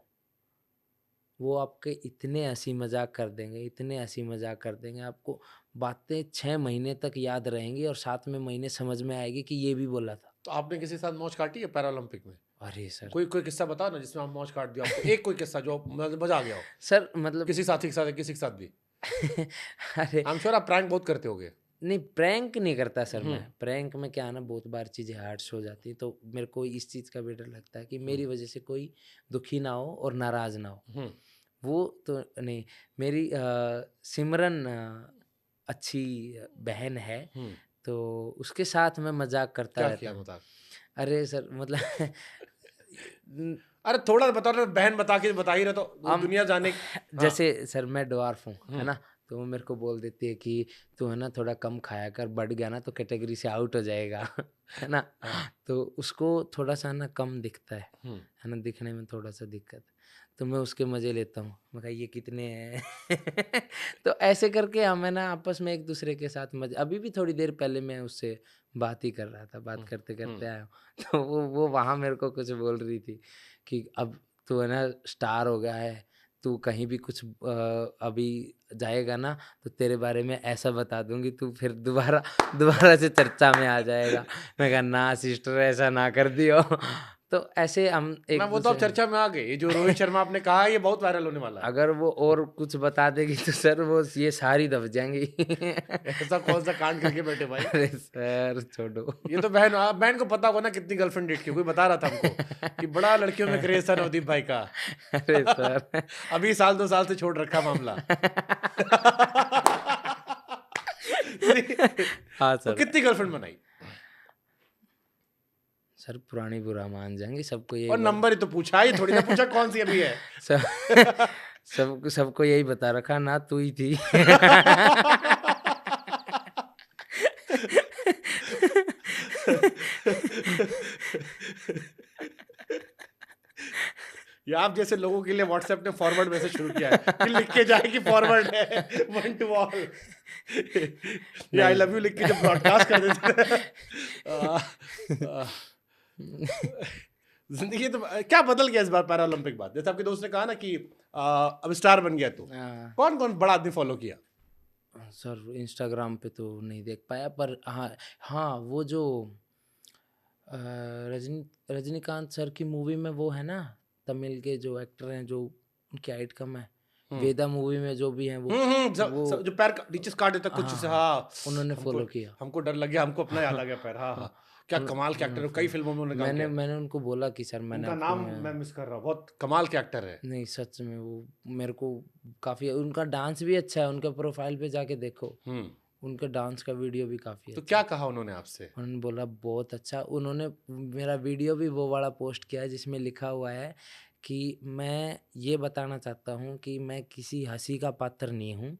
वो आपके इतने हँसी मज़ाक कर देंगे, इतने हँसी मज़ाक कर देंगे, आपको बातें 6 महीने तक याद रहेंगी और 7वें महीने समझ में आएगी कि ये भी बोला था। तो आपने किसी के साथ मौज काटी है पैरालंपिक में? अरे सर! कोई कोई किस्सा बताओ ना जिसमें आप मौज काट दिया आपको, एक कोई किस्सा जो मजा आ गया हो, सर मतलब किसी साथी के साथ या किसी के साथ भी। अरे आई एम श्योर आप प्रैंक बहुत करते होगे। नहीं, प्रैंक नहीं करता सर हम्म। मैं। प्रैंक में क्या है ना, बहुत बार चीज़ें हार्श हो जाती हैं, तो मेरे को इस चीज़ का भी डर लगता है कि हम्म। मेरी वज़ह से कोई दुखी ना हो और नाराज़ ना हो। हम्म। वो तो नहीं, मेरी सिमरन अच्छी बहन है, हम्म। तो उसके साथ मैं मज़ाक करता क्या रहता किया हूँ। मजाक? अरे सर मतलब न अरे थोड़ा बताओ ना, बहन बता के बता ही रहे तो वो हम दुनिया जाने। हाँ। जैसे सर मैं डॉर्फ हूँ, है हम्म। ना? तो वो मेरे को बोल देती है कि तू है ना थोड़ा कम खाया कर, बढ़ गया ना तो कैटेगरी से आउट हो जाएगा, है ना? हाँ। तो उसको थोड़ा-सा ना कम दिखता हम्म। है ना? दिखने में थोड़ा-सा दिक्कत है। तो मैं उसके मज़े लेता हूँ। मैं कहा ये कितने हैं? तो ऐसे करके हमें ना आपस में एक-दूसरे के साथ मज़े, अभी भी थोड़ी देर पहले मैं उससे बात ही कर रहा था, बात हम्म। करते-करते हम्म। आया हूँ। तो वो वहाँ मेरे को कुछ बोल रही थी कि अब तू है ना स्टार हो गया है, तू कहीं भी कुछ अभी जाएगा ना तो तेरे बारे में ऐसा बता दूँगी, तू फिर दोबारा दोबारा से चर्चा में आ जाएगा। मैं कहा ना सिस्टर ऐसा ना कर दियो। तो ऐसे हम ना एक वो तो आप दूसरे, चर्चा में आ गए, ये जो रोहित शर्मा आपने कहा ये बहुत वायरल होने वाला है। अगर वो और कुछ बता देगी तो सर वो ये सारी दब जाएँगी। ऐसा कौन सा कांड करके बैठे भाई? अरे सर छोड़ो। ये तो बहन को पता होगा ना कितनी गर्लफ्रेंड डेट की, कोई बता रहा था हमको कि बड़ा लड़कियों में क्रेज था नवदीप भाई का। अरे सर। अभी साल 2 साल से छोड़ रखा मामला। हाँ तो सर। कितनी गर्लफ्रेंड बनाई? सर पुरानी बुरा मान जाएँगे, सबको यही और नंबर ही तो पूछा, ये थोड़ी ना पूछा कौन सी अभी है। सब सबको यही बता रखा ना तू ही थी। ये आप जैसे लोगों के लिए व्हाट्सएप ने फॉरवर्ड मैसेज शुरू किया है कि लिख के जाए कि फॉरवर्ड है, वन टू ऑल। ये आई लव यू लिख के जब ब्रॉडकास्ट कर देते हैं। जिंदगी तो क्या बदल गया इस बार पैरालंपिक बाद, जैसे आपके दोस्त ने कहा ना कि अब स्टार बन गया, तो कौन कौन बड़ा आदमी फॉलो किया? सर इंस्टाग्राम पे तो नहीं देख पाया, पर हाँ हाँ वो जो रजनीकांत सर की मूवी में वो है ना, तमिल के जो एक्टर हैं जो उनकी हाइट कम है, वेदा मूवी में जो भी हैं वो जो पैर नीचे से काट देता कुछ से। हाँ, हाँ, उन्होंने हमको फॉलो किया। हमको डर लग गया, हमको अपना याद आ गया पैर। हाँ हाँ, क्या कमाल के एक्टर है, कई फिल्मों में उन्होंने काम मैंने किया। मैंने उनको बोला कि सर मैंने उनका आपको नाम मैं मिस कर रहा हूँ, बहुत कमाल के एक्टर है। नहीं सच में वो मेरे को काफ़ी, उनका डांस भी अच्छा है, उनके प्रोफाइल पे जाके देखो, उनके डांस का वीडियो भी काफ़ी तो अच्छा क्या है। कहा उन्होंने आपसे? उन्होंने बोला बहुत अच्छा, उन्होंने मेरा वीडियो भी वो वाला पोस्ट किया है जिसमें लिखा हुआ है कि मैं ये बताना चाहता हूँ कि मैं किसी हंसी का पात्र नहीं हूँ,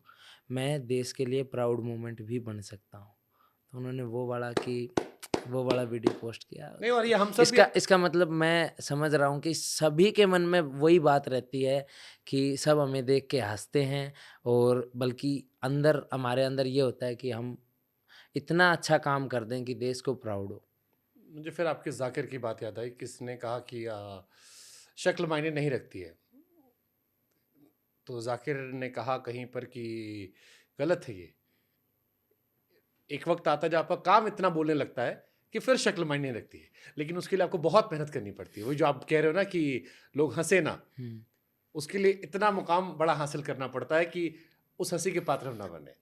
मैं देश के लिए प्राउड मोमेंट भी बन सकता हूँ। तो उन्होंने वो वाला वीडियो पोस्ट किया। नहीं, और ये हम सब इसका मतलब मैं समझ रहा हूँ कि सभी के मन में वही बात रहती है कि सब हमें देख के हँसते हैं, और बल्कि अंदर हमारे अंदर ये होता है कि हम इतना अच्छा काम कर दें कि देश को प्राउड हो। मुझे फिर आपके जाकिर की बात याद आई, किसने कहा कि शक्ल मायने नहीं रखती है, तो जाकिर ने कहा कहीं पर कि गलत है ये, एक वक्त आता है जब आपका काम इतना बोलने लगता है कि फिर शक्ल मायने नहीं रखती है, लेकिन उसके लिए आपको बहुत मेहनत करनी पड़ती है। वही जो आप कह रहे हो ना कि लोग हंसे ना, उसके लिए इतना मुकाम बड़ा हासिल करना पड़ता है कि उस हंसी के पात्र हम ना बने।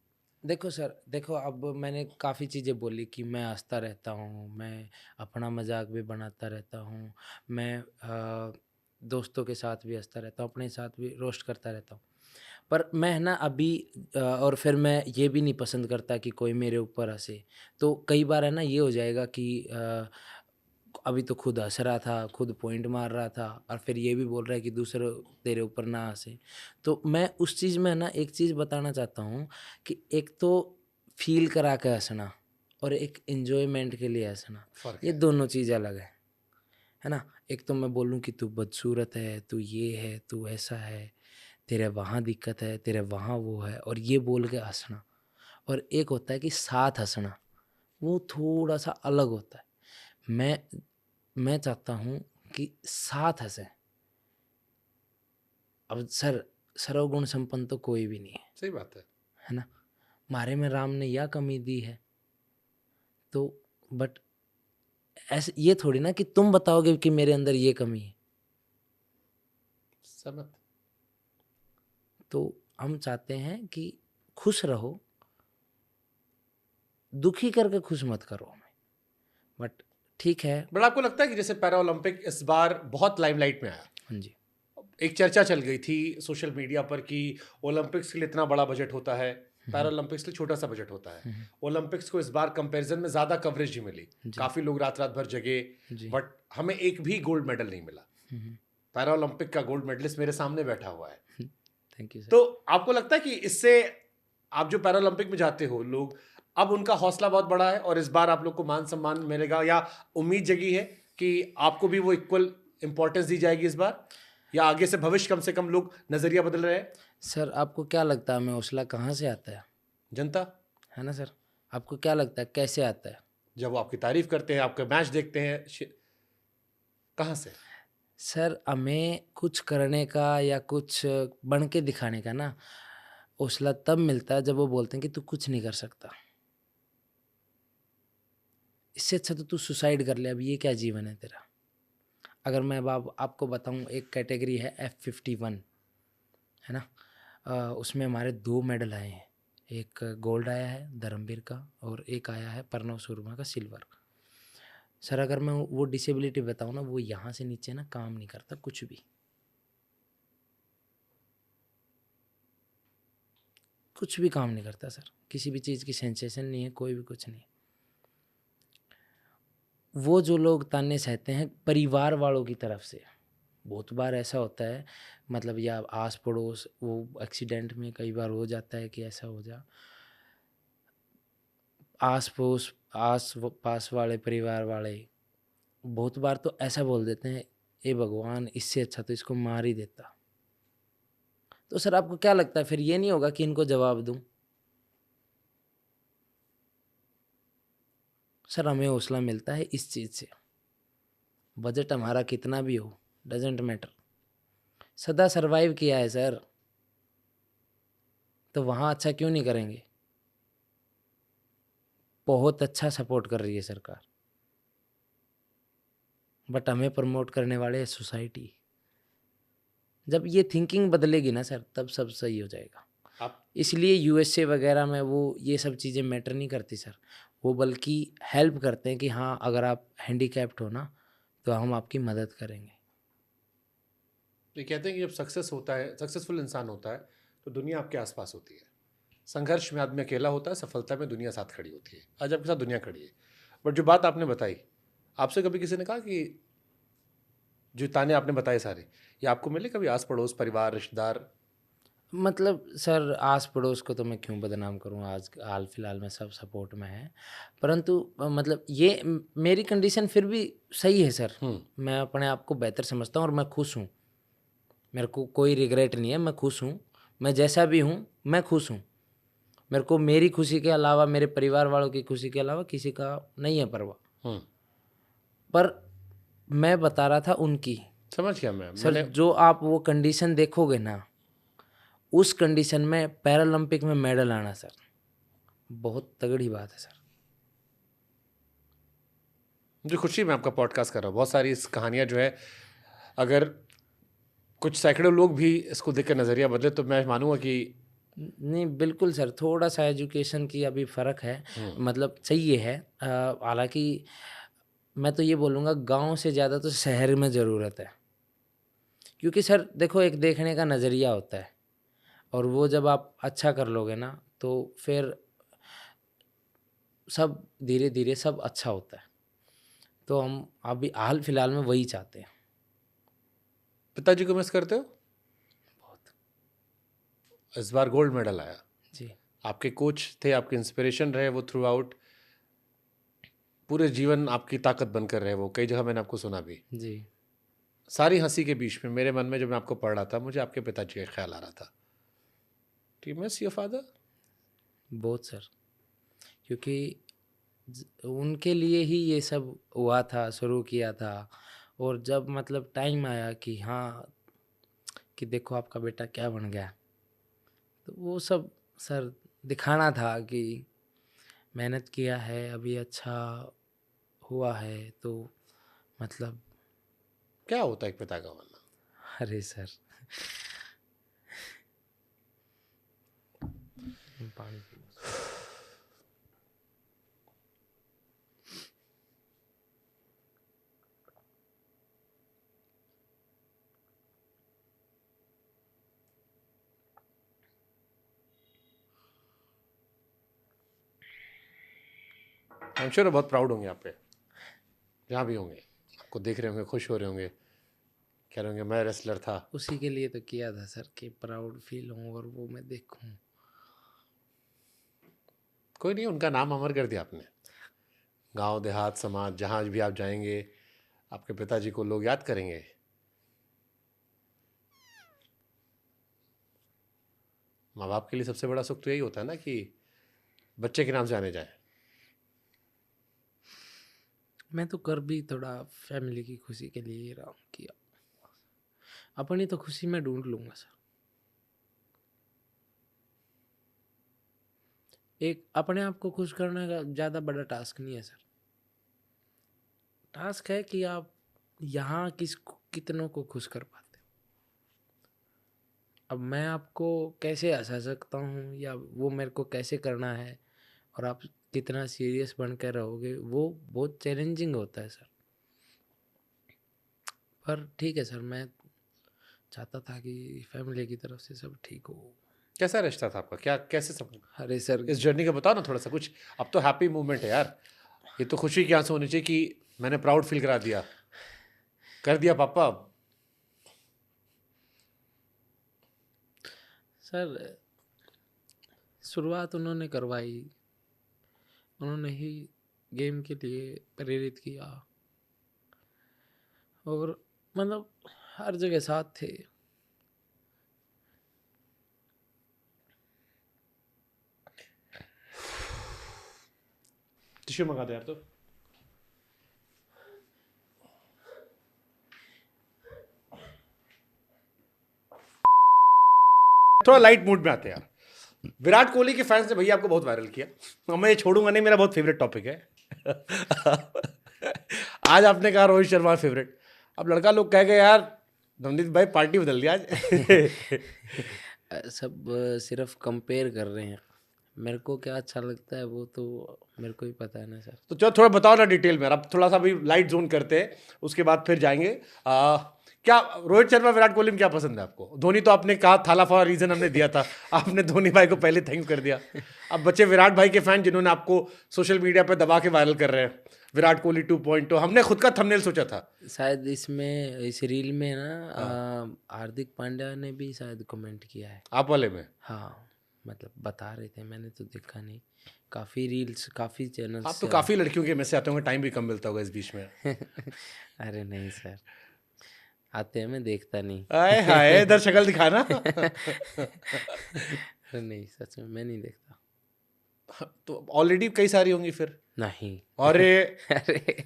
देखो सर, देखो अब मैंने काफ़ी चीज़ें बोली कि मैं हँसता रहता हूँ, मैं अपना मज़ाक भी बनाता रहता हूँ, मैं दोस्तों के साथ भी हँसता रहता हूँ, अपने साथ भी रोस्ट करता रहता हूँ। पर मैं ना अभी और फिर मैं ये भी नहीं पसंद करता कि कोई मेरे ऊपर हँसे। तो कई बार है ना ये हो जाएगा कि अभी तो खुद हँस रहा था, खुद पॉइंट मार रहा था और फिर ये भी बोल रहा है कि दूसरे तेरे ऊपर ना हँसे। तो मैं उस चीज़ में ना एक चीज़ बताना चाहता हूँ कि एक तो फ़ील करा के हँसना और एक एन्जॉयमेंट के लिए हँसना, फर्क ये है। दोनों चीज़ अलग है ना? एक तो मैं बोलूँ कि तू बदसूरत है, तू ये है, तू ऐसा है, तेरे वहाँ दिक्कत है, तेरे वहाँ वो है और ये बोल के हँसना। और एक होता है कि साथ हँसना, वो थोड़ा-सा अलग होता है। मैं चाहता हूँ कि साथ हँसें। अब सर, सर्वगुण संपन्न तो कोई भी नहीं सही बात है। है ना? मारे में राम ने यह कमी दी है, तो बट ऐसे ये थोड़ी ना कि तुम बताओगे कि मेरे अंदर ये कमी है। सहमत। तो हम चाहते हैं कि खुश रहो, दुखी करके खुश मत करो हमें। बट ठीक है। बट आपको लगता है कि जैसे पैरा ओलंपिक इस बार बहुत लाइमलाइट में आया, हाँ जी। एक चर्चा चल गई थी सोशल मीडिया पर कि ओलंपिक्स के लिए इतना बड़ा बजट होता है, पैरा ओलंपिक्स के लिए छोटा सा बजट होता है। ओलंपिक्स को इस बार कंपैरिजन में ज्यादा कवरेज ही मिली, काफी लोग रात रात भर जगे, जी। बट हमें एक भी गोल्ड मेडल नहीं मिला। पैरा ओलंपिक का गोल्ड मेडलिस्ट मेरे सामने बैठा हुआ है। Thank you sir. तो आपको लगता है कि इससे आप जो पैरा ओलंपिक में जाते हो लोग, अब उनका हौसला बहुत बड़ा है और इस बार आप लोग को मान सम्मान मिलेगा या उम्मीद जगी है कि आपको भी वो इक्वल इंपॉर्टेंस दी जाएगी इस बार, या आगे से भविष्य कम से कम लोग नजरिया बदल रहे हैं? सर आपको क्या लगता है हमें हौसला कहाँ से आता है? जनता, है ना सर? आपको क्या लगता है कैसे आता है? जब वो आपकी तारीफ करते हैं, आपका मैच देखते हैं, कहाँ से? सर हमें कुछ करने का या कुछ बन के दिखाने का ना हौसला तब मिलता है जब वो बोलते हैं कि तू कुछ नहीं कर सकता। इससे अच्छा तो तू सुसाइड कर ले, अब ये क्या जीवन है तेरा? अगर मैं अब आपको बताऊं, एक कैटेगरी है F51, है ना? उसमें हमारे 2 मेडल आए हैं। एक गोल्ड आया है धर्मवीर का और एक आया है प्रणव शर्मा का सिल्वर। सर अगर मैं वो डिसेबिलिटी बताऊं ना, वो यहाँ से नीचे ना काम नहीं करता कुछ भी। कुछ भी काम नहीं करता सर, किसी भी चीज़ की सेंसेशन नहीं है, कोई भी कुछ नहीं। वो जो लोग ताने सहते हैं परिवार वालों की तरफ से, बहुत बार ऐसा होता है, मतलब या आस पड़ोस, वो एक्सीडेंट में कई बार हो जाता है कि ऐसा हो जा, पास वाले परिवार वाले बहुत बार तो ऐसा बोल देते हैं, ए भगवान इससे अच्छा तो इसको मार ही देता। तो सर आपको क्या लगता है फिर ये नहीं होगा कि इनको जवाब दूं? सर हमें हौसला मिलता है इस चीज़ से, बजट हमारा कितना भी हो डजेंट मैटर, सदा सरवाइव किया है सर, तो वहाँ अच्छा क्यों नहीं करेंगे? बहुत अच्छा सपोर्ट कर रही है सरकार, बट हमें प्रमोट करने वाले है सोसाइटी। जब ये थिंकिंग बदलेगी ना सर, तब सब सही हो जाएगा। आप इसलिए यूएसए वगैरह में वो ये सब चीज़ें मैटर नहीं करती सर, वो बल्कि हेल्प करते हैं कि हाँ अगर आप हैंडीकैप्ड हो ना तो हम आपकी मदद करेंगे। ये कहते हैं कि जब सक्सेस होता है, सक्सेसफुल इंसान होता है, तो दुनिया आपके आसपास होती है। संघर्ष में आदमी अकेला होता है, सफलता में दुनिया साथ खड़ी होती है। आज आपके साथ दुनिया खड़ी है। बट जो बात आपने बताई, आपसे कभी किसी ने कहा कि जो ताने आपने बताए सारे, ये आपको मिले कभी आस पड़ोस, परिवार, रिश्तेदार? मतलब सर आस पड़ोस को तो मैं क्यों बदनाम करूँ, आज हाल फिलहाल में सब सपोर्ट में है, परंतु मतलब ये मेरी कंडीशन फिर भी सही है सर। मैं अपने आप को बेहतर समझता हूँ और मैं खुश हूँ, मेरे को कोई रिग्रेट नहीं है, मैं खुश हूँ, मैं जैसा भी हूँ मैं खुश हूँ। मेरे को मेरी खुशी के अलावा, मेरे परिवार वालों की खुशी के अलावा किसी का नहीं है परवाह। पर मैं बता रहा था उनकी, समझ गया मैं। सर जो आप वो कंडीशन देखोगे ना, उस कंडीशन में पैरालंपिक में मेडल आना सर बहुत तगड़ी बात है सर। मुझे खुशी, मैं आपका पॉडकास्ट कर रहा हूँ। बहुत सारी इस कहानियाँ जो है, अगर कुछ सैकड़ों लोग भी इसको देखकर नज़रिया बदले तो मैं मानूंगा कि नहीं बिल्कुल सर, थोड़ा सा एजुकेशन की अभी फ़र्क है, मतलब चाहिए है। हालांकि मैं तो ये बोलूँगा गांव से ज़्यादा तो शहर में ज़रूरत है, क्योंकि सर देखो एक देखने का नज़रिया होता है, और वो जब आप अच्छा कर लोगे ना तो फिर सब धीरे धीरे सब अच्छा होता है। तो हम अभी हाल फिलहाल में वही चाहते हैं। पिताजी को मिस करते हो? बहुत। इस बार गोल्ड मेडल आया, जी आपके कोच थे, आपके इंस्पिरेशन रहे वो थ्रू आउट, पूरे जीवन आपकी ताकत बनकर रहे वो। कई जगह मैंने आपको सुना भी। जी। सारी हंसी के बीच में मेरे मन में जब मैं आपको पढ़ रहा था, मुझे आपके पिताजी का ख्याल आ रहा था। Do you miss your father? बहुत सर, क्योंकि उनके लिए ही ये सब हुआ था, शुरू किया था। और जब मतलब टाइम आया कि हाँ, कि देखो आपका बेटा क्या बन गया, तो वो सब सर दिखाना था कि मेहनत किया है, अभी अच्छा हुआ है, तो मतलब क्या होता है एक पिता का बनना? अरे सर पानी P low. I am sure बहुत प्राउड होंगे आप पे, जहाँ भी होंगे आपको देख रहे होंगे, खुश हो रहे होंगे, कह रहे होंगे मैं रेसलर था। उसी के लिए तो किया था सर, कि प्राउड फील हो और वो मैं देखूं। कोई नहीं, उनका नाम अमर कर दिया आपने। गांव देहात समाज जहाँ भी आप जाएंगे आपके पिताजी को लोग याद करेंगे। माँ बाप के लिए सबसे बड़ा सुख तो यही होता है ना कि बच्चे के नाम से आने जाए। मैं तो कर भी थोड़ा फैमिली की खुशी के लिए ही रहा हूँ, किया अपनी तो खुशी मैं ढूंढ लूंगा सर। एक अपने आप को खुश करने का ज़्यादा बड़ा टास्क नहीं है सर। टास्क है कि आप यहाँ कितनों को खुश कर पाते हो। अब मैं आपको कैसे हंसा सकता हूँ, या वो मेरे को कैसे करना है, और आप कितना सीरियस बन कर रहोगे, वो बहुत चैलेंजिंग होता है सर। पर ठीक है सर, मैं चाहता था कि फैमिली की तरफ से सब ठीक हो। कैसा रिश्ता था आपका, क्या कैसे सब अरे सर, इस जर्नी का बताओ ना थोड़ा सा कुछ। अब तो हैप्पी मोमेंट है यार, ये तो खुशी के आंसू होने चाहिए कि मैंने प्राउड फील करा दिया, कर दिया पापा। सर शुरुआत उन्होंने करवाई, उन्होंने ही गेम के लिए प्रेरित किया, और मतलब हर जगह साथ थे। टिश्यू मंगा दो यार। तो थोड़ा लाइट मूड में आते हैं यार। विराट कोहली के फैंस ने भैया आपको बहुत वायरल किया, और मैं ये छोड़ूंगा नहीं, मेरा बहुत फेवरेट टॉपिक है। आज आपने कहा रोहित शर्मा फेवरेट, अब लड़का लोग कह गए यार नवनीत भाई पार्टी बदल दिया आज। सब सिर्फ कंपेयर कर रहे हैं, मेरे को क्या अच्छा लगता है वो तो मेरे को ही पता है ना सर। तो चलो थोड़ा बताओ ना डिटेल में, अब थोड़ा सा भी लाइट जोन करते हैं, उसके बाद फिर जाएंगे। क्या रोहित शर्मा विराट कोहली में क्या पसंद है आपको? धोनी तो आपने कहा थाला फॉर रीजन हमने दिया था, आपने धोनी भाई को पहले थैंक कर दिया। अब बच्चे विराट भाई के फैन जिन्होंने आपको सोशल मीडिया पे दबा के वायरल कर रहे हैं, विराट कोहली 2.0। हमने खुद का थंबनेल सोचा था। शायद इसमें इस रील में ना हार्दिक पांड्या ने भी शायद कमेंट किया है। आप वाले में? हाँ, मतलब बता रहे थे, मैंने तो देखा नहीं। काफ़ी रील्स, काफ़ी चैनल्स। आप तो काफी लड़कियों के में से आते होंगे, टाइम भी कम मिलता होगा इस बीच में। अरे नहीं सर, आते हैं, मैं देखता नहीं। आए हाय, इधर शक्ल दिखाना। अरे नहीं, सच में मैं नहीं देखता। तो ऑलरेडी कई सारी होंगी फिर। नहीं। अरे अरे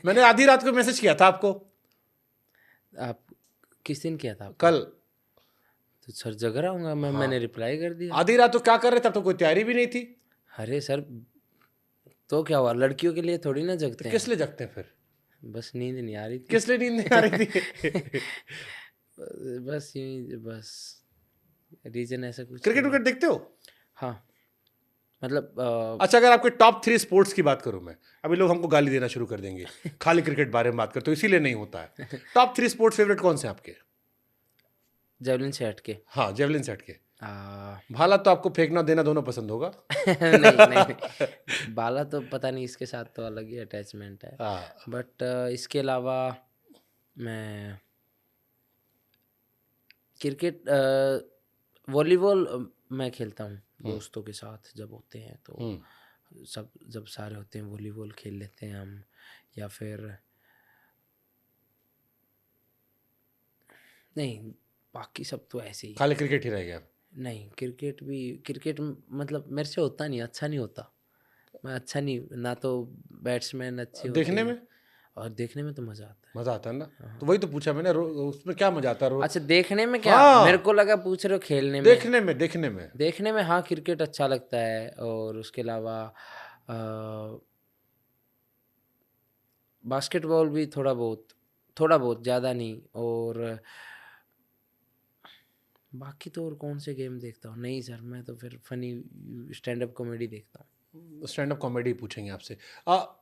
मैंने आधी रात को मैसेज किया था आपको। आप किस दिन किया था आपने? कल। तो सर जग रहा हूँगा मैं, मैंने रिप्लाई कर दिया। आधी रात तो क्या कर रहे थे, तब तो कोई तैयारी भी नहीं थी। अरे सर, तो क्या हुआ, लड़कियों के लिए थोड़ी ना जगते हैं। किस लिए जगते हैं फिर? बस नींद नहीं आ रही थी। किस लिए नींद नहीं आ रही थी? बस यूं ही, बस रीजन ऐसा कुछ क्रिकेट नहीं। विकेट देखते हो? हाँ मतलब अच्छा, अगर आपके टॉप 3 स्पोर्ट्स की बात करूं मैं, अभी लोग हमको गाली देना शुरू कर देंगे खाली क्रिकेट बारे में बात करते हो, इसीलिए नहीं होता है। टॉप 3 स्पोर्ट्स फेवरेट कौन से हैं आपके? जेवलिन से हट के हाँ, जेवलिन से हट के। आ, भाला तो आपको फेंकना देना दोनों पसंद होगा। नहीं, बाला तो पता नहीं, इसके साथ तो अलग ही अटैचमेंट है। हाँ, बट इसके अलावा मैं क्रिकेट वॉलीबॉल मैं खेलता हूँ दोस्तों के साथ जब होते हैं तो सब जब सारे होते हैं वॉलीबॉल खेल लेते हैं हम, या फिर नहीं बाकी सब तो ऐसे ही। खाली क्रिकेट ही रह गया। नहीं क्रिकेट मतलब मेरे से होता नहीं, अच्छा नहीं होता। मैं अच्छा नहीं, ना तो बैट्समैन अच्छे होते देखने हैं, में? और देखने में तो मज़ा आता है। मजा आता है ना? तो वही तो पूछा मैंने, उसमें क्या मजा आता है? अच्छा देखने में क्या? हाँ। मेरे को लगा पूछ रहे हो खेलने में। देखने में हाँ क्रिकेट अच्छा लगता है, और उसके अलावा बास्केटबॉल भी थोड़ा बहुत, ज़्यादा नहीं। और बाकी तो और कौन से गेम देखता हूँ? नहीं सर, मैं तो फिर फनी स्टैंड अप कॉमेडी देखता हूँ। स्टैंड अप कॉमेडी पूछेंगे आपसे।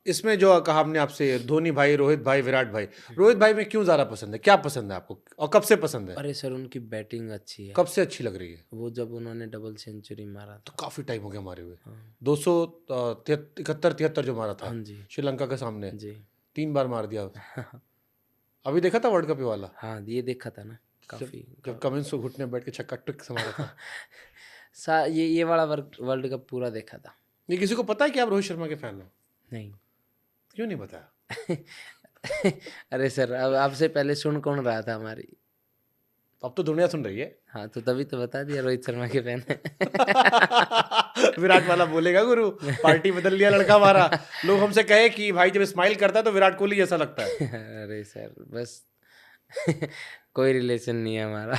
इसमें जो कहा हमने आपसे, धोनी भाई, रोहित भाई, विराट भाई, रोहित भाई में क्यों ज़्यादा पसंद है? क्या पसंद है आपको और कब से पसंद है? अरे सर उनकी बैटिंग अच्छी है। कब से अच्छी लग रही है? वो जब उन्होंने डबल सेंचुरी मारा तो था। काफ़ी टाइम हो गया मारे हुए। हाँ 271-73 जो मारा था हाँ जी श्रीलंका के सामने, जी 3 बार मार दिया। अभी देखा था वर्ल्ड कप ये वाला, हाँ ये देखा था ना, काफ़ी जब कमिंस को घुटने बैठ के छक्का टुक से मारा था। ये वाला वर्ल्ड कप पूरा देखा था। ये किसी को पता है कि आप रोहित शर्मा के फैन हो? नहीं क्यों नहीं बताया? अरे सर अब आपसे पहले सुन कौन रहा था हमारी? अब तो दुनिया सुन रही है। हाँ तो तभी तो बता दिया रोहित शर्मा के फैन है। विराट वाला बोलेगा गुरु, पार्टी बदल लिया लड़का हमारा। लोग हमसे कहे कि भाई जब स्माइल करता है तो विराट कोहली जैसा लगता है। अरे सर बस कोई रिलेशन नहीं है हमारा।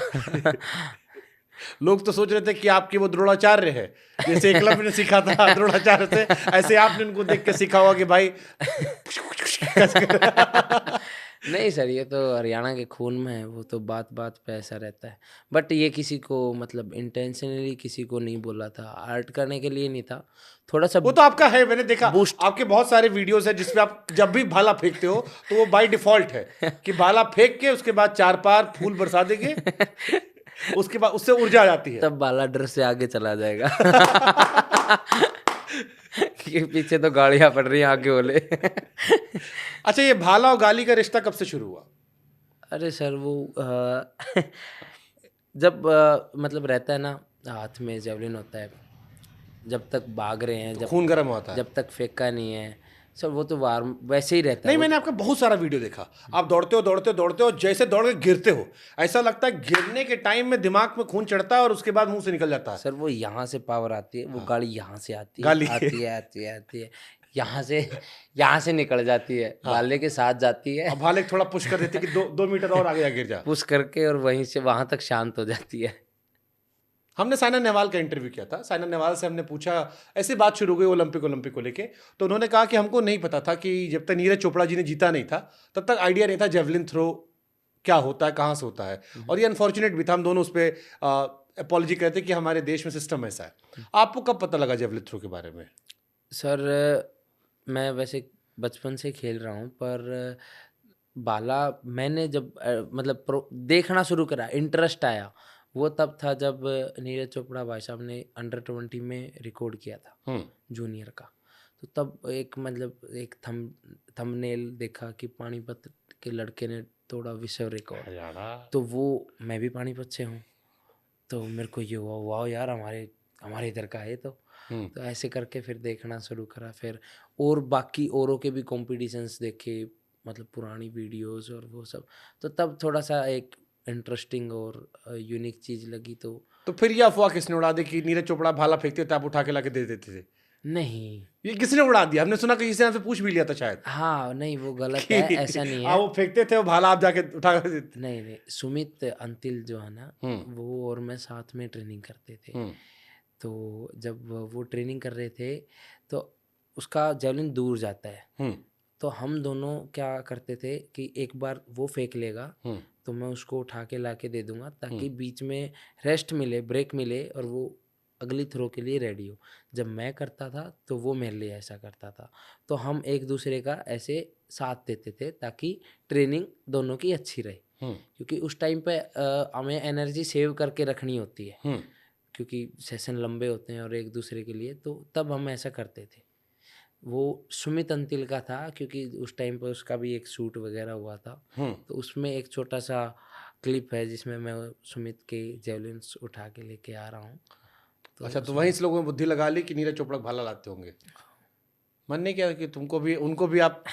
लोग तो सोच रहे थे कि आपके वो द्रोणाचार्य है, जैसे एकलव्य ने सीखा था द्रोणाचार्य से, ऐसे आपने उनको देख के सीखा होगा कि भाई। नहीं सर ये तो हरियाणा के खून में है, वो तो बात बात पे ऐसा रहता है। बट ये किसी को मतलब इंटेंशनली किसी को नहीं बोला था, आर्ट करने के लिए नहीं था, थोड़ा सा वो तो आपका है, मैंने देखा आपके बहुत सारे वीडियोस है जिसमें आप जब भी भाला फेंकते हो तो वो बाय डिफॉल्ट है कि भाला फेंक के उसके बाद 4 पार फूल बरसा देंगे, उसके बाद उससे ऊर्जा आ जाती है। तब बाला डर से आगे चला जाएगा। कि पीछे तो गाड़ियां पड़ रही हैं आगे बोले। अच्छा, ये भाला और गाली का रिश्ता कब से शुरू हुआ? अरे सर वो जब मतलब रहता है ना, हाथ में जेवलिन होता है, जब तक भाग रहे हैं, तो खून गर्म होता है। जब तक फेंका नहीं है सर, वो तो वार वैसे ही रहता है। नहीं, मैंने आपका बहुत सारा वीडियो देखा, आप दौड़ते हो जैसे दौड़ के गिरते हो, ऐसा लगता है गिरने के टाइम में दिमाग में खून चढ़ता है और उसके बाद मुंह से निकल जाता है। सर वो यहाँ से पावर आती है, वो गाड़ी यहाँ से आती है, गाली। आती है यहाँ से निकल जाती है, भाले के साथ जाती है, अब भाले थोड़ा पुश कर देती है कि 2 मीटर और आगे जा गिर जा। पुश करके, और वहीं से वहां तक शांत हो जाती है। हमने साइना नेहवाल का इंटरव्यू किया था, साइना नेहवाल से हमने पूछा, ऐसी बात शुरू हो गई ओलंपिक को लेके, तो उन्होंने कहा कि हमको नहीं पता था कि जब तक नीरज चोपड़ा जी ने जीता नहीं था तब तक आइडिया नहीं था जेवलिन थ्रो क्या होता है, कहाँ से होता है। और ये अनफॉर्चुनेट भी था, हम दोनों उस पर अपॉलॉजी करते कि हमारे देश में सिस्टम ऐसा है। आपको कब पता लगा जेवलिन थ्रो के बारे में? सर मैं वैसे बचपन से खेल रहा हूँ, पर बाला मैंने जब मतलब देखना शुरू करा, इंटरेस्ट आया, वो तब था जब नीरज चोपड़ा भाई साहब ने अंडर-20 में रिकॉर्ड किया था जूनियर का। तो तब एक मतलब एक थंबनेल देखा कि पानीपत के लड़के ने तोड़ा विश्व रिकॉर्ड, तो वो मैं भी पानीपत से हूँ, तो मेरे को ये हुआ वाह यार हमारे इधर का है। तो ऐसे करके फिर देखना शुरू करा, फिर और बाकी औरों के भी कॉम्पिटिशन्स देखे, मतलब पुरानी वीडियोस और वो सब, तो तब थोड़ा सा एक इंटरेस्टिंग और यूनिक चीज़ लगी। तो फिर ये अफवाह किसने उड़ा दी कि नीरज चोपड़ा भाला फेंकते थे आप उठा के लाके दे देते थे? नहीं, ये किसने उड़ा दिया? हमने सुना कि किसी ने आपसे पूछ भी लिया था शायद। हाँ नहीं वो गलत है, ऐसा नहीं है। वो फेंकते थे, वो भाला आप जाके उठा के देते। नहीं सुमित अंतिल जो है ना, वो और मैं साथ में ट्रेनिंग करते थे। तो जब वो ट्रेनिंग कर रहे थे तो उसका जेवलिन दूर जाता है, तो हम दोनों क्या करते थे कि एक बार वो फेंक लेगा तो मैं उसको उठा के ला के दे दूंगा ताकि बीच में रेस्ट मिले, ब्रेक मिले और वो अगली थ्रो के लिए रेडी हो। जब मैं करता था तो वो मेरे लिए ऐसा करता था, तो हम एक दूसरे का ऐसे साथ देते थे ताकि ट्रेनिंग दोनों की अच्छी रहे। क्योंकि उस टाइम पे हमें एनर्जी सेव करके रखनी होती है, क्योंकि सेशन लंबे होते हैं और एक दूसरे के लिए, तो तब हम ऐसा करते थे। वो सुमित अंतिल का था, क्योंकि उस टाइम पे उसका भी एक शूट वगैरह हुआ था, तो उसमें एक छोटा सा क्लिप है जिसमें मैं सुमित के जेवलिन्स उठा के लेके आ रहा हूँ। तो अच्छा, तो वहीं से लोगों ने बुद्धि लगा ली कि नीरज चोपड़ा को भाला लाते होंगे। मन नहीं किया कि तुमको भी उनको भी आप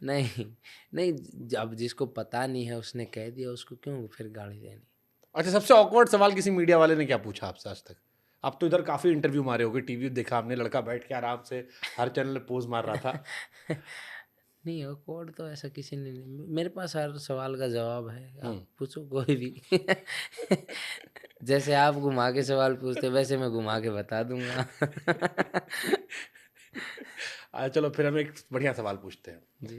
नहीं नहीं, अब जिसको पता नहीं है उसने कह दिया, उसको क्यों फिर गाली देनी। अच्छा, सबसे ऑकवर्ड सवाल किसी मीडिया वाले ने क्या पूछा आपसे आज तक? आप तो इधर काफ़ी इंटरव्यू मारे होगे, टीवी देखा हमने, लड़का बैठ के आराम से हर चैनल पे पोज मार रहा था। नहीं, कोड तो ऐसा किसी ने नहीं, मेरे पास हर सवाल का जवाब है, आप पूछो कोई भी। जैसे आप घुमा के सवाल पूछते वैसे मैं घुमा के बता दूंगा। चलो फिर हम एक बढ़िया सवाल पूछते हैं। जी।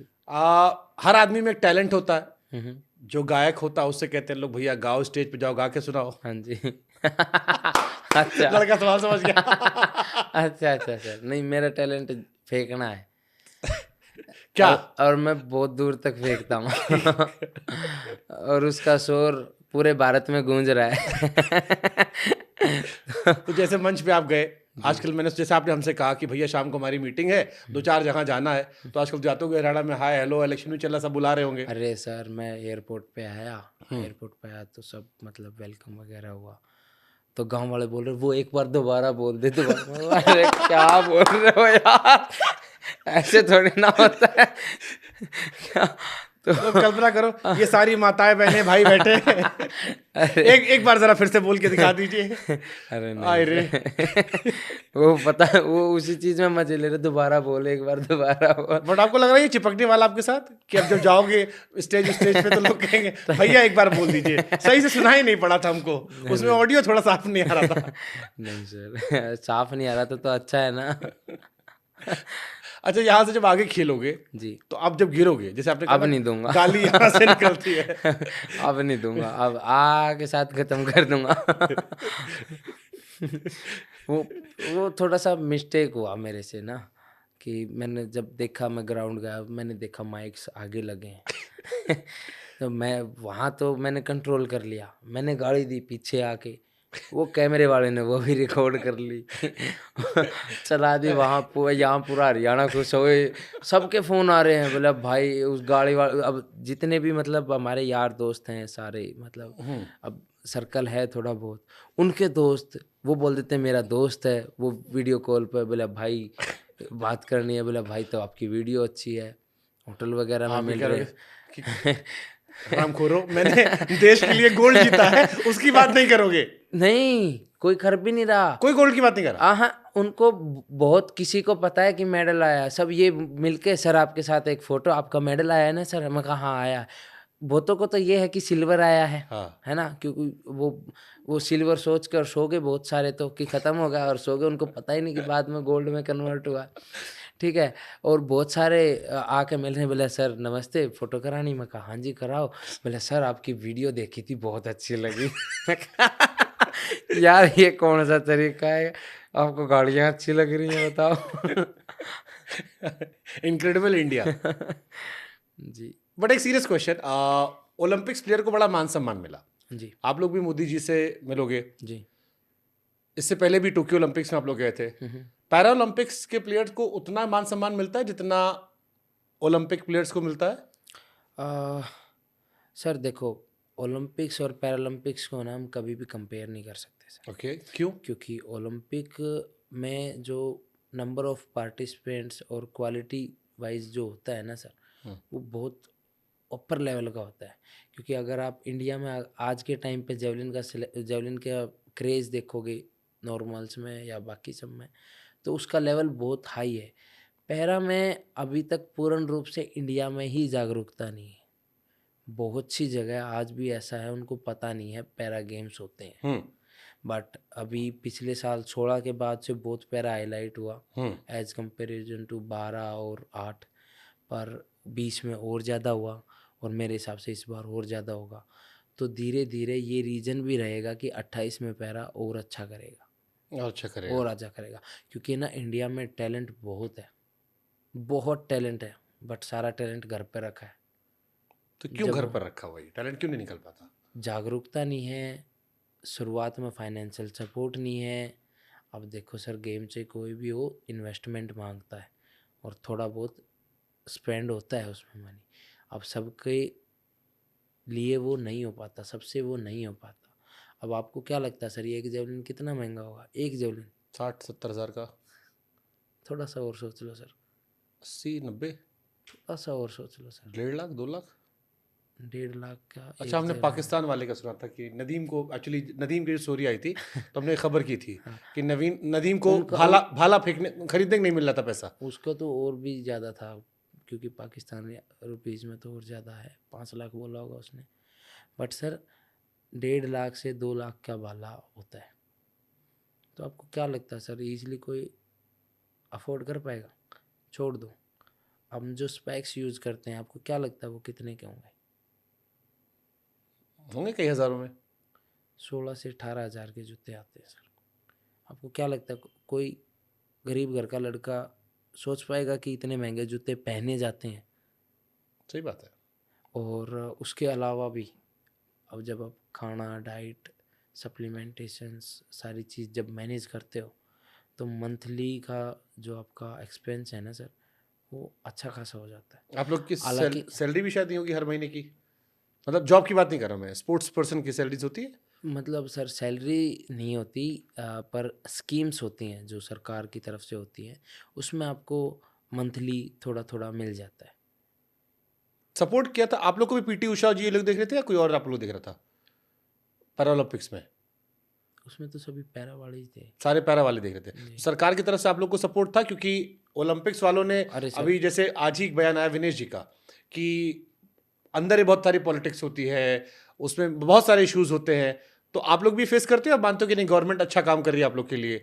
हर आदमी में एक टैलेंट होता है। हम्म। जो गायक होता है उससे कहते हैं लोग, भैया गाओ, स्टेज पे जाओ, गा के सुनाओ। हाँ जी। अच्छा। लड़का सवाल समझ गया। अच्छा अच्छा अच्छा, नहीं मेरा टैलेंट फेंकना है। क्या? और मैं बहुत दूर तक फेंकता हूँ। और उसका शोर पूरे भारत में गूंज रहा है। तो जैसे मंच पे आप गए, आजकल मैंने, जैसे आपने हमसे कहा कि भैया शाम को हमारी मीटिंग है, 2-4 जगह जाना है, तो आजकल जाते हो हरियाणा में, हाय हेलो, इलेक्शन भी चल रहा, सब बुला रहे होंगे। अरे सर, मैं एयरपोर्ट पे आया तो सब मतलब वेलकम वगैरह हुआ, तो गांव वाले बोल रहे वो एक बार दोबारा बोल दे दोबारा। अरे क्या बोल रहे हो यार, ऐसे थोड़ी ना होता है। क्या तो कल्पना करो, ये सारी माताएं बहनें भाई बैठे। एक बार जरा फिर से बोल के दिखा दीजिए। अरे आए रे। वो पता है, वो उसी चीज में मजे ले रहे, दोबारा बोल, एक बार दोबारा बोल। बट आपको लग रहा है ये चिपकने वाला आपके साथ, कि अब जब जाओगे स्टेज पे तो लोग कहेंगे भैया एक बार बोल दीजिए, सही से सुनाई नहीं पड़ा था हमको, उसमें ऑडियो थोड़ा साफ नहीं आ रहा था। नहीं सर, साफ नहीं आ रहा था तो अच्छा है ना। अच्छा, यहाँ से जब आगे खेलोगे जी, तो आप जब गिरोगे, जैसे आपने कहा अब नहीं दूंगा। गाली यहाँ से निकलती है। अब नहीं दूंगा, अब के साथ खत्म कर दूंगा। वो थोड़ा सा मिस्टेक हुआ मेरे से ना, कि मैंने जब देखा, मैं ग्राउंड गया, मैंने देखा माइक्स आगे लगे हैं। तो मैं वहाँ तो मैंने कंट्रोल कर लिया, मैंने गाली दी पीछे आके, वो कैमरे वाले ने वो भी रिकॉर्ड कर ली। चला दी वहाँ, यहाँ पूरा हरियाणा खुश हो गए, सबके फ़ोन आ रहे हैं, बोला भाई उस गाड़ी वाले, अब जितने भी मतलब हमारे यार दोस्त हैं सारे, मतलब अब सर्कल है थोड़ा बहुत, उनके दोस्त वो बोल देते हैं मेरा दोस्त है, वो वीडियो कॉल पर बोला भाई बात करनी है, बोला भाई तो आपकी वीडियो अच्छी है, होटल वगैरह में आप मिल कह रहे रहे कि हरामखोरो, मैंने देश के लिए गोल्ड जीता है, उसकी बात नहीं करोगे? नहीं, कोई कर भी नहीं रहा, कोई गोल्ड की बात नहीं कर रहा। हाँ, उनको बहुत किसी को पता है कि मेडल आया, सब ये मिलके सर आपके साथ एक फोटो, आपका मेडल आया है ना सर, मैं कहा हाँ आया। बहुतों को तो ये है कि सिल्वर आया है, हाँ। है ना, क्योंकि वो सिल्वर सोच कर सो गए बहुत सारे, तो कि खत्म हो गया और सो गए, उनको पता ही नहीं कि बाद में गोल्ड में कन्वर्ट हुआ। ठीक है, और बहुत सारे आके मिल रहे, बोले सर नमस्ते, फोटो करानी, मैं कहा हाँ जी कराओ, बोले सर आपकी वीडियो देखी थी बहुत अच्छी लगी। यार ये कौन सा तरीका है, आपको गाड़ियाँ अच्छी लग रही हैं बताओ। Incredible India. जी बट एक सीरियस क्वेश्चन, ओलंपिक्स प्लेयर को बड़ा मान सम्मान मिला, जी आप लोग भी मोदी जी से मिलोगे, जी। इससे पहले भी टोक्यो ओलंपिक्स में आप लोग गए थे, पैरा ओलंपिक्स के प्लेयर्स को उतना मान सम्मान मिलता है जितना ओलंपिक प्लेयर्स को मिलता है? सर देखो, ओलंपिक्स और पैरालंपिक्स को ना हम कभी भी कंपेयर नहीं कर सकते सर। ओके, क्यों? क्योंकि ओलंपिक में जो नंबर ऑफ पार्टिसिपेंट्स और क्वालिटी वाइज जो होता है ना सर, वो बहुत ऊपर लेवल का होता है। क्योंकि अगर आप इंडिया में आज के टाइम पे जेवलिन का क्रेज़ देखोगे नॉर्मल्स में या बाकी सब में, तो उसका लेवल बहुत हाई है। पैरा में अभी तक पूर्ण रूप से इंडिया में ही जागरूकता नहीं है, बहुत सी जगह आज भी ऐसा है उनको पता नहीं है पैरा गेम्स होते हैं। बट अभी पिछले साल 16 के बाद से बहुत पैरा हाईलाइट हुआ एज कंपेरिजन टू 12 और 8, पर 20 में और ज़्यादा हुआ, और मेरे हिसाब से इस बार और ज़्यादा होगा। तो धीरे धीरे ये रीजन भी रहेगा कि 28 में पैरा और अच्छा करेगा, और अच्छा करेगा। और अच्छा करेगा, क्योंकि ना इंडिया में टैलेंट बहुत है, बहुत टैलेंट है, बट सारा टैलेंट घर पे रखा है। तो क्यों घर पर रखा हुआ है टैलेंट, क्यों नहीं निकल पाता? जागरूकता नहीं है, शुरुआत में फाइनेंशियल सपोर्ट नहीं है। अब देखो सर, गेम से कोई भी हो इन्वेस्टमेंट मांगता है और थोड़ा बहुत स्पेंड होता है उसमें मनी। अब सबके लिए वो नहीं हो पाता, सबसे वो नहीं हो पाता। अब आपको क्या लगता है सर, ये एक जेवलिन कितना महंगा होगा? एक जेवलिन 60-70 हज़ार का? थोड़ा सा और सोच लो सर, 80-90? थोड़ा सा और सोच लो सर, 1.5 लाख 2 लाख? 1.5 लाख का अच्छा, एक हमने जेवलिन। पाकिस्तान वाले का सुना था कि नदीम को, एक्चुअली नदीम की जो स्टोरी आई थी तो हमने खबर की थी कि नदीम को भाला भाला फेंकने खरीदने को नहीं मिल रहा था पैसा। उसका तो और भी ज़्यादा था, क्योंकि पाकिस्तानी रुपीज़ में तो और ज़्यादा है, 5 लाख बोला होगा उसने। बट सर 1.5 लाख से 2 लाख का भाला होता है। तो आपको क्या लगता है सर, इजीली कोई अफोर्ड कर पाएगा? छोड़ दो, हम जो स्पेक्स यूज़ करते हैं, आपको क्या लगता है वो कितने के होंगे? होंगे कई हज़ारों में। 16 से 18 हज़ार के जूते आते हैं सर। आपको क्या लगता है कोई गरीब घर का लड़का सोच पाएगा कि इतने महंगे जूते पहने जाते हैं? सही बात है। और उसके अलावा भी अब जब आप खाना, डाइट, सप्लीमेंटेशंस सारी चीज़ जब मैनेज करते हो, तो मंथली का जो आपका एक्सपेंस है ना सर, वो अच्छा खासा हो जाता है। आप लोग की हालांकि सैलरी भी शायद नहीं होगी हर महीने की? मतलब जॉब की बात नहीं कर रहा मैं, स्पोर्ट्स पर्सन की सैलरीज होती है? मतलब सर सैलरी नहीं होती, पर स्कीम्स होती हैं जो सरकार की तरफ से होती हैं, उसमें आपको मंथली थोड़ा थोड़ा मिल जाता है। सपोर्ट किया था आप लोग को भी पीटी उषा जी ये लोग देख रहे थे या कोई और आप लोग देख रहा था पैरा ओलंपिक्स में? उसमें तो सभी पैरा वाले ही थे। सारे पैरा वाले देख रहे थे। सरकार की तरफ से आप लोग को सपोर्ट था? क्योंकि ओलंपिक्स वालों ने अरे सर, अभी जैसे आज ही एक बयान आया विनेश जी का कि अंदर ही बहुत सारी पॉलिटिक्स होती है, उसमें बहुत सारे इश्यूज होते हैं। तो आप लोग भी फेस करते हो, आप मानते हो कि नहीं गवर्नमेंट अच्छा काम कर रही है आप लोग के लिए?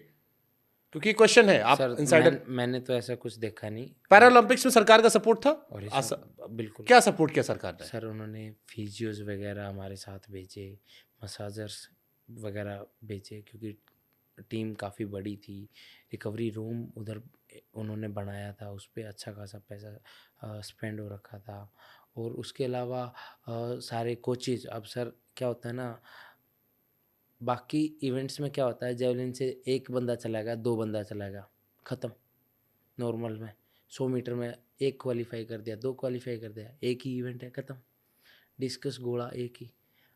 क्योंकि क्वेश्चन है, आप सर इंसाइडर। मैंने तो ऐसा कुछ देखा नहीं। पैरा ओलंपिक्स में सरकार का सपोर्ट था? और ये बिल्कुल क्या सपोर्ट किया सरकार ने? सर, उन्होंने फिजियोज वगैरह हमारे साथ भेजे, मसाजर्स वगैरह भेजे, क्योंकि टीम काफ़ी बड़ी थी। रिकवरी रूम उधर उन्होंने बनाया था, उस पर अच्छा खासा पैसा स्पेंड हो रखा था। और उसके अलावा सारे कोचेज, अब सर क्या होता है ना, बाकी इवेंट्स में क्या होता है, जेवलिन से एक बंदा चलाएगा, 2 बंदा चलाएगा, ख़त्म। नॉर्मल में 100 मीटर में एक क्वालिफाई कर दिया, 2 क्वालिफाई कर दिया, एक ही इवेंट है, ख़त्म। डिस्कस घोड़ा एक ही।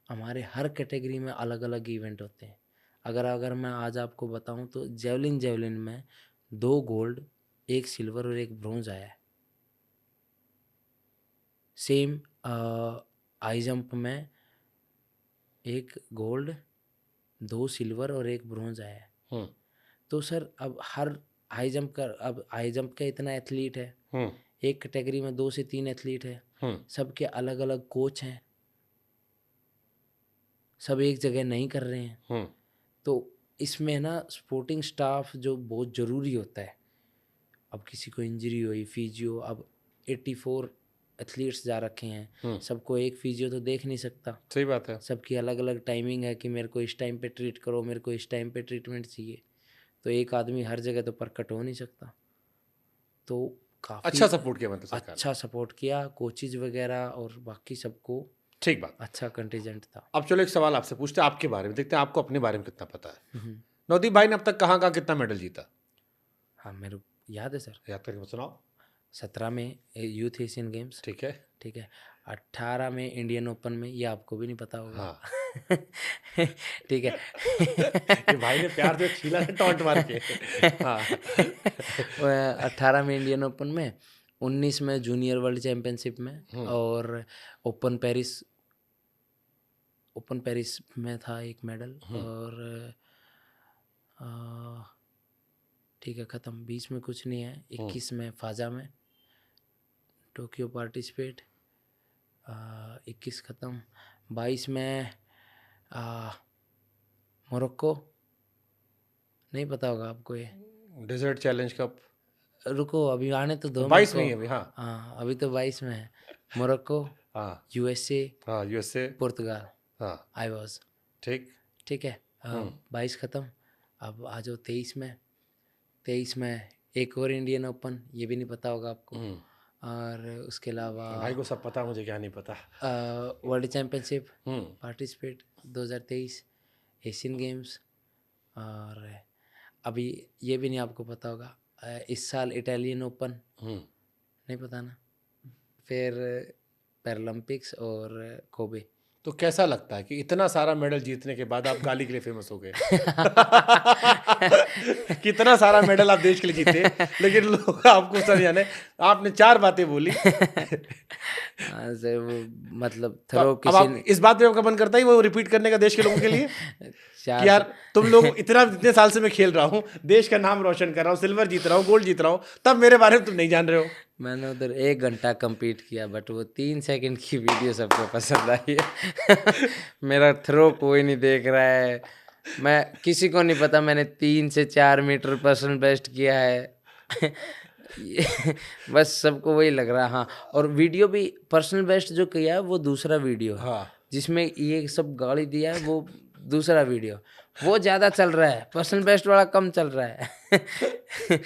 हमारे हर कैटेगरी में अलग अलग इवेंट होते हैं। अगर मैं आज आपको बताऊं तो जेवलिन में 2 गोल्ड, 1 सिल्वर और 1 ब्रॉन्ज आया है। सेम हाई जंप में 1 गोल्ड, 2 सिल्वर और 1 ब्रॉन्ज आया है। तो सर अब हर हाई जंप का इतना एथलीट है, एक कैटेगरी में 2 से 3 एथलीट है, सबके अलग अलग कोच हैं, सब एक जगह नहीं कर रहे हैं। तो इसमें ना स्पोर्टिंग स्टाफ जो बहुत ज़रूरी होता है। अब किसी को इंजरी हुई, फिजियो, अब 84 एथलीट्स जा रखे हैं, सबको एक फिजियो तो देख नहीं सकता। सही बात है। सबकी अलग अलग टाइमिंग है कि मेरे को इस टाइम पे ट्रीट करो, मेरे को इस टाइम पे ट्रीटमेंट चाहिए। तो एक आदमी हर जगह तो परकट हो नहीं सकता। तो काफ़ी अच्छा सपोर्ट किया मतलब सरकार ने। अच्छा सपोर्ट किया, कोचेज वगैरह और बाकी सबको ठीक बात। अच्छा कंटीजेंट था। अब चलो एक सवाल आपसे पूछते हैं आपके बारे में, देखते हैं आपको अपने बारे में कितना पता है। नवदीप भाई ने अब तक कहाँ कहाँ कितना मेडल जीता? हाँ, मेरे को याद है सर। याद करके सुनाओ। 17 में यूथ एशियन गेम्स, ठीक है। ठीक है। 18 में इंडियन ओपन में, ये आपको भी नहीं पता होगा। हाँ। ठीक है। ये भाई ने प्यार से छीला है टॉन्ट मार के। हाँ। 18 में इंडियन ओपन में, 19 में जूनियर वर्ल्ड चैंपियनशिप में, और ओपन पेरिस में था एक मेडल। और ठीक है, ख़त्म। 20 में कुछ नहीं है। 21 में फाजा में टोक्यो पार्टिसिपेट, 21 ख़त्म। 22 में मोरक्को, नहीं पता होगा आपको ये। Desert challenge cup. रुको, अभी आने तो दो। 22 में ही अभी। हाँ अभी तो 22 में है मोरक्को। हाँ यूएसए, हाँ, यूएसए, पुर्तगाल हाँ आई वाज। ठीक। ठीक है, 22 ख़त्म। अब आ जाओ 23 में। 23 में एक और इंडियन ओपन, ये भी नहीं पता होगा आपको। और उसके अलावा भाई को सब पता, मुझे क्या नहीं पता। वर्ल्ड चैम्पियनशिप हम्म पार्टिसिपेट 2023, एशियन गेम्स। और अभी ये भी नहीं आपको पता होगा, इस साल इटालियन ओपन, हम्म नहीं पता ना। फिर पैरालंपिक्स और कोबे। तो कैसा लगता है कि इतना सारा मेडल जीतने के बाद आप गाली के लिए फेमस हो गए? कितना सारा मेडल आप देश के लिए जीते, लेकिन लोग आपको सर जाने, आपने 4 बातें बोली। हाँ सर, वो मतलब तो थ्रो अब किसी आप ने इस बात पे आपका मन करता है वो रिपीट करने का देश के लोगों के लिए कि चार यार तुम लोग इतने साल से मैं खेल रहा हूँ, देश का नाम रोशन कर रहा हूँ, सिल्वर जीत रहा हूँ, गोल्ड जीत रहा हूँ, तब मेरे बारे में तुम नहीं जान रहे हो। मैंने उधर 1 घंटा compete किया, बट वो 3 सेकंड की वीडियो सबको पसंद आई है। मेरा थ्रो कोई नहीं देख रहा है, मैं किसी को नहीं पता मैंने 3 से 4 मीटर पर्सनल बेस्ट किया है। बस सबको वही लग रहा है। हाँ, और वीडियो भी पर्सनल बेस्ट जो किया है वो दूसरा वीडियो है। हाँ। जिसमें ये सब गाली दिया है वो दूसरा वीडियो, वो ज़्यादा चल रहा है, पर्सनल बेस्ट वाला कम चल रहा है।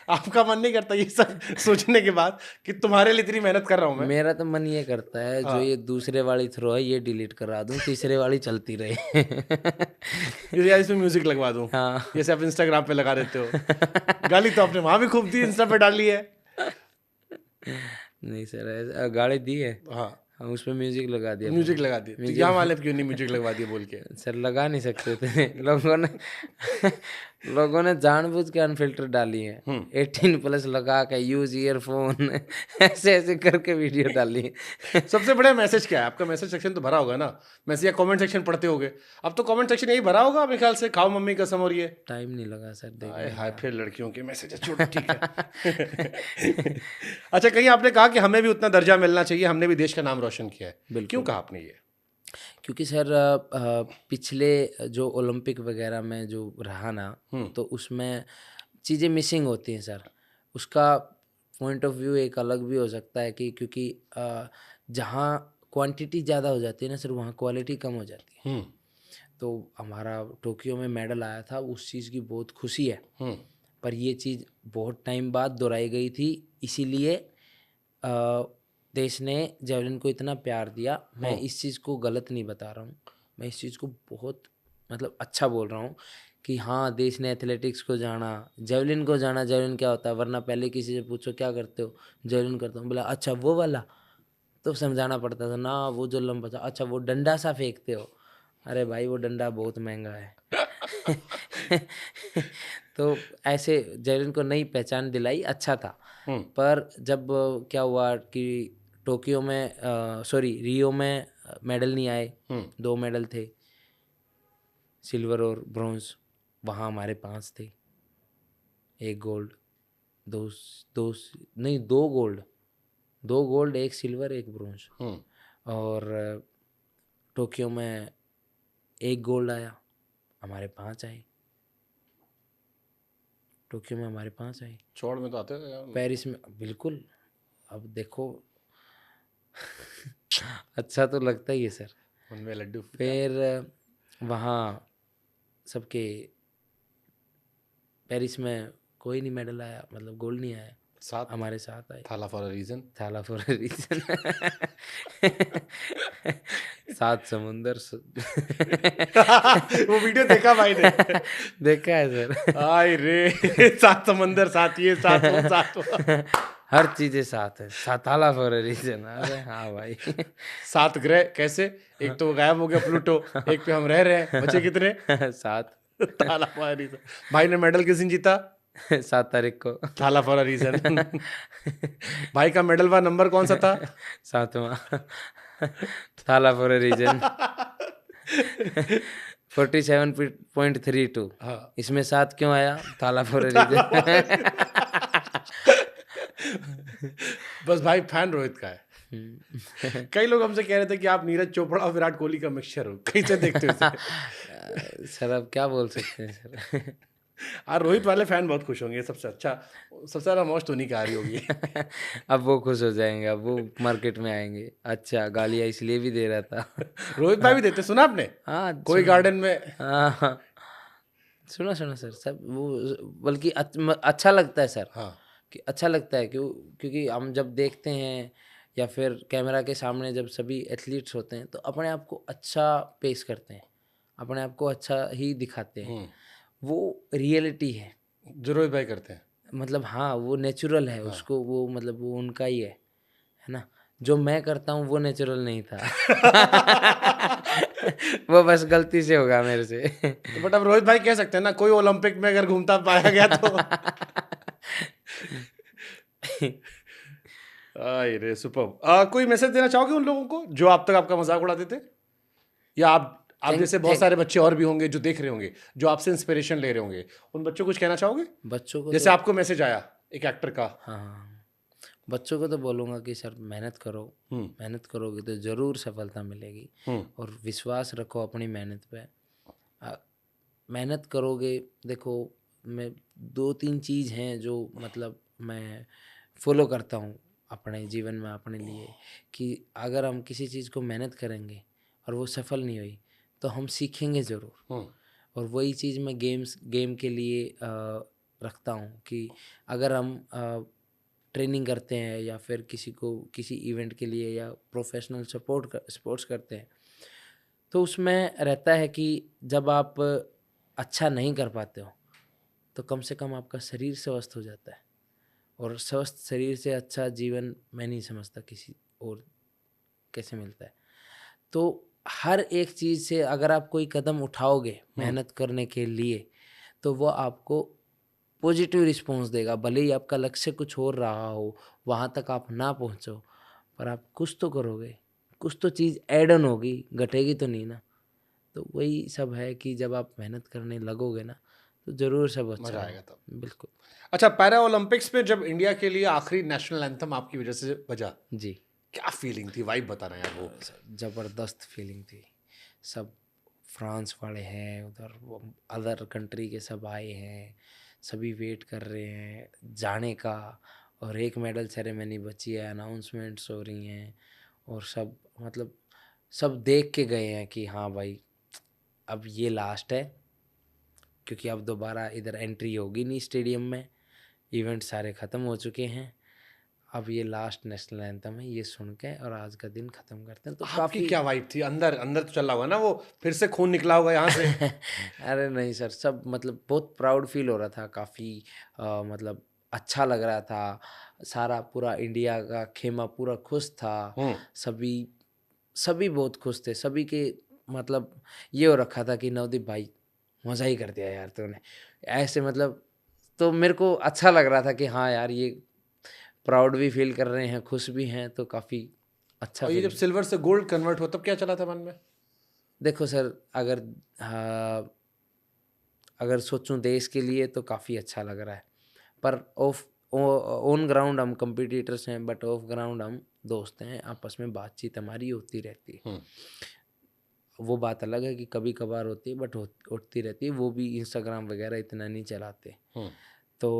आपका मन नहीं करता ये सब सोचने के बाद कि तुम्हारे लिए इतनी मेहनत कर रहा हूँ मैं? मेरा तो मन ये करता है जो ये दूसरे वाली थ्रो है ये डिलीट करा दूं, तीसरे वाली चलती रहे। यार इसमें म्यूजिक लगवा दूं, हाँ। जैसे आप इंस्टाग्राम पे लगा देते हो। गाली तो आपने वहां भी खूब दी, इंस्टा पे डाली है। नहीं सर, गाड़ी दी है, हाँ, हम उस पर म्यूजिक लगा दिया। म्यूजिक लगा दिया। तो यहाँ वाले क्यों नहीं म्यूजिक लगवा दिया बोल के? सर लगा नहीं सकते थे। लोगों ने जानबूझ के अनफिल्टर डाली है, 18+ लगा के यूज ईयरफोन, ऐसे ऐसे करके वीडियो डाली है। सबसे बड़ा मैसेज क्या है आपका? मैसेज सेक्शन तो भरा होगा ना, मैसेज या कमेंट सेक्शन पढ़ते होगे। अब तो कमेंट सेक्शन यही भरा होगा मेरे ख्याल से, खाओ मम्मी कसम। और ये टाइम नहीं लगा सर देखने हाय का। हाय, फिर लड़कियों के मैसेज छोड़ो, ठीक है। अच्छा, कहीं आपने कहा कि हमें भी उतना दर्जा मिलना चाहिए, हमने भी देश का नाम रोशन किया है, बिल्कुल। क्यों कहा आपने ये? क्योंकि सर पिछले जो ओलंपिक वगैरह में जो रहा ना, तो उसमें चीज़ें मिसिंग होती हैं सर। उसका पॉइंट ऑफ व्यू एक अलग भी हो सकता है कि क्योंकि जहाँ क्वांटिटी ज़्यादा हो जाती है ना सर, वहाँ क्वालिटी कम हो जाती है। तो हमारा टोक्यो में मेडल आया था, उस चीज़ की बहुत खुशी है। पर ये चीज़ बहुत टाइम बाद दोहराई गई थी, इसीलिए देश ने जेवलिन को इतना प्यार दिया। मैं इस चीज़ को गलत नहीं बता रहा हूँ, मैं इस चीज़ को बहुत मतलब अच्छा बोल रहा हूँ कि हाँ, देश ने एथलेटिक्स को जाना, जेवलिन को जाना। जेवलिन क्या होता है, वरना पहले किसी से पूछो क्या करते हो, जेवलिन करता हूँ, बोला अच्छा वो वाला, तो समझाना पड़ता था ना, वो जो लंबा था, अच्छा वो डंडा सा फेंकते हो। अरे भाई वो डंडा बहुत महंगा है। तो ऐसे जेवलिन को नई पहचान दिलाई, अच्छा था। पर जब क्या हुआ कि टोक्यो में रियो में मेडल नहीं आए, 2 मेडल थे, सिल्वर और ब्रॉन्ज, वहाँ हमारे 5 थे, 1 gold, 2 gold, 2 gold, 1 silver, 1 bronze. और टोक्यो में 1 गोल्ड आया, हमारे 5 आए। टोक्यो में हमारे 5 आए। चौड़ में तो आते थे यार। पेरिस में बिल्कुल। अब देखो, अच्छा तो लगता ही है सर। उनमें लड्डू। फिर वहाँ सबके पेरिस में कोई नहीं मेडल आया, मतलब गोल्ड नहीं आया, 7 हमारे 7 आए। थाला फॉर अ रीजन। थाला फॉर अ रीजन। 7 समुंदर वो वीडियो देखा भाई ने? देखा है सर। आय रे, 7 समंदर, 7 ये, 7 वो, 7 वो। हर चीजें साथ है, थाला फॉर अ रीजन। अरे हाँ भाई। 7 ग्रह कैसे? एक तो गायब हो गया प्लूटो, एक पे हम रह रहे हैं, बचे कितने? 7। थाला फॉर अ रीजन। भाई ने मेडल किस दिन जीता? 7 तारीख को। थाला फॉर अ रीजन। भाई का मेडल वाला नंबर कौन सा था? 7वां। थाला फॉर अ रीजन। 47.32। हाँ। इसमें 7 क्यों आया? थाला फॉर अ रीजन। बस भाई फैन रोहित का है। कई लोग हमसे कह रहे थे कि आप नीरज चोपड़ा और विराट कोहली का मिक्सचर हो, कैसे देखते हो इसे? सर अब क्या बोल सकते हैं सर। रोहित वाले फैन बहुत खुश होंगे, सबसे ज़्यादा मौज तो उन्हीं की आ रही होगी। अब वो खुश हो जाएंगे, अब वो मार्केट में आएंगे, अच्छा गालियाँ इसलिए भी दे रहा था। रोहित भाई भी देते, सुना आपने? हाँ कोई सुना। गार्डन में हाँ हाँ सुना सुना सर, सब वो बल्कि अच्छा लगता है सर, हाँ कि अच्छा लगता है क्योंकि हम जब देखते हैं या फिर कैमरा के सामने जब सभी एथलीट्स होते हैं तो अपने आप को अच्छा पेश करते हैं, अपने आप को अच्छा ही दिखाते हैं, वो रियलिटी है, जो रोहित भाई करते हैं। मतलब हाँ वो नेचुरल है, उसको वो मतलब वो उनका ही है ना। जो मैं करता हूँ वो नेचुरल नहीं था। वो बस गलती से होगा मेरे से। तो बट अब रोहित भाई कह सकते हैं ना, कोई ओलंपिक में अगर घूमता पाया गया तो। आई रे सुपर। कोई मैसेज देना चाहोगे उन लोगों को जो आप तक आपका मजाक उड़ाते थे, या आप जैसे बहुत सारे बच्चे और भी होंगे जो देख रहे होंगे, जो आपसे इंस्पिरेशन ले रहे होंगे, उन बच्चों को कुछ कहना चाहोगे? बच्चों को जैसे आपको मैसेज आया एक एक्टर का। हाँ बच्चों को तो बोलूँगा कि सर मेहनत करो, मेहनत करोगे तो ज़रूर सफलता मिलेगी, और विश्वास रखो अपनी मेहनत पे। मेहनत करोगे, देखो मैं 2-3 चीज़ हैं जो मतलब मैं फॉलो करता हूँ अपने जीवन में अपने लिए, कि अगर हम किसी चीज़ को मेहनत करेंगे और वो सफल नहीं हुई तो हम सीखेंगे ज़रूर। और वही चीज़ मैं गेम के लिए रखता हूँ कि अगर हम ट्रेनिंग करते हैं या फिर किसी इवेंट के लिए या प्रोफेशनल स्पोर्ट्स करते हैं, तो उसमें रहता है कि जब आप अच्छा नहीं कर पाते हो तो कम से कम आपका शरीर स्वस्थ हो जाता है, और स्वस्थ शरीर से अच्छा जीवन मैं नहीं समझता किसी और कैसे मिलता है। तो हर एक चीज़ से अगर आप कोई कदम उठाओगे मेहनत करने के लिए तो वो आपको पॉजिटिव रिस्पॉन्स देगा, भले ही आपका लक्ष्य कुछ और रहा हो, वहाँ तक आप ना पहुँचो, पर आप कुछ तो करोगे, कुछ तो चीज़ ऐड ऑन होगी, घटेगी तो नहीं ना। तो वही सब है कि जब आप मेहनत करने लगोगे ना तो ज़रूर सब अच्छा मजा होगा। आएगा तब। बिल्कुल अच्छा, पैरा ओलंपिक्स में जब इंडिया के लिए आखिरी नेशनल एंथम आपकी वजह से बजा, जी। क्या फीलिंग थी? वाइब बताना यार वो। ज़बरदस्त फीलिंग थी। सब फ्रांस वाले हैं उधर, वो अदर कंट्री के सब आए हैं, सभी वेट कर रहे हैं जाने का, और एक मेडल सेरेमनी बची है, अनाउंसमेंट्स हो रही हैं, और सब मतलब सब देख के गए हैं कि हाँ भाई अब ये लास्ट है, क्योंकि अब दोबारा इधर एंट्री होगी नहीं स्टेडियम में, इवेंट सारे ख़त्म हो चुके हैं, अब ये लास्ट नेशनल एंथम है, ये सुन के और आज का दिन ख़त्म करते हैं। तो आपकी काफ़ी क्या वाइब थी? अंदर अंदर तो चल रहा होगा ना, वो फिर से खून निकला होगा यहाँ से। अरे नहीं सर, सब मतलब बहुत प्राउड फील हो रहा था, काफ़ी मतलब अच्छा लग रहा था, सारा पूरा इंडिया का खेमा पूरा खुश था, सभी सभी बहुत खुश थे, सभी के मतलब ये हो रखा था कि नवदीप भाई मज़ा ही कर दिया यार तूने, ऐसे मतलब। तो मेरे को अच्छा लग रहा था कि हाँ यार ये प्राउड भी फील कर रहे हैं, खुश भी हैं, तो काफ़ी अच्छा और ये फील। जब सिल्वर से गोल्ड कन्वर्ट हो तब क्या चला था मन में? देखो सर, अगर अगर सोचूं देश के लिए तो काफ़ी अच्छा लग रहा है, पर ऑन ग्राउंड हम कंपटीटर्स हैं, बट ऑफ ग्राउंड हम दोस्त हैं, आपस में बातचीत हमारी होती रहती है। वो बात अलग है कि कभी कभार होती है, बट उठती रहती है, वो भी इंस्टाग्राम वगैरह इतना नहीं चलाते। तो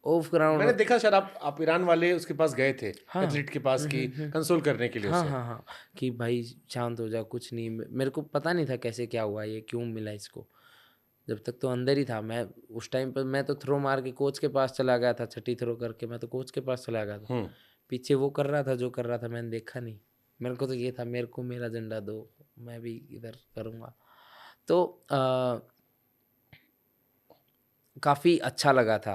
ऑफ ग्राउंड मैंने देखा शायद आप ईरान वाले उसके पास गए थे, हाँ। एथलीट के पास, की कंसोल करने के लिए हाँ उसे। हाँ हाँ, कि भाई शांत हो जा, कुछ नहीं, मेरे को पता नहीं था कैसे क्या हुआ, ये क्यों मिला इसको, जब तक तो अंदर ही था मैं। उस टाइम पर मैं तो थ्रो मार के कोच के पास चला गया था, छठी थ्रो करके मैं तो कोच के पास चला गया था, पीछे वो कर रहा था जो कर रहा था, मैंने देखा नहीं। मेरे को तो ये था, मेरे को मेरा झंडा दो, मैं भी इधर करूँगा। तो काफ़ी अच्छा लगा था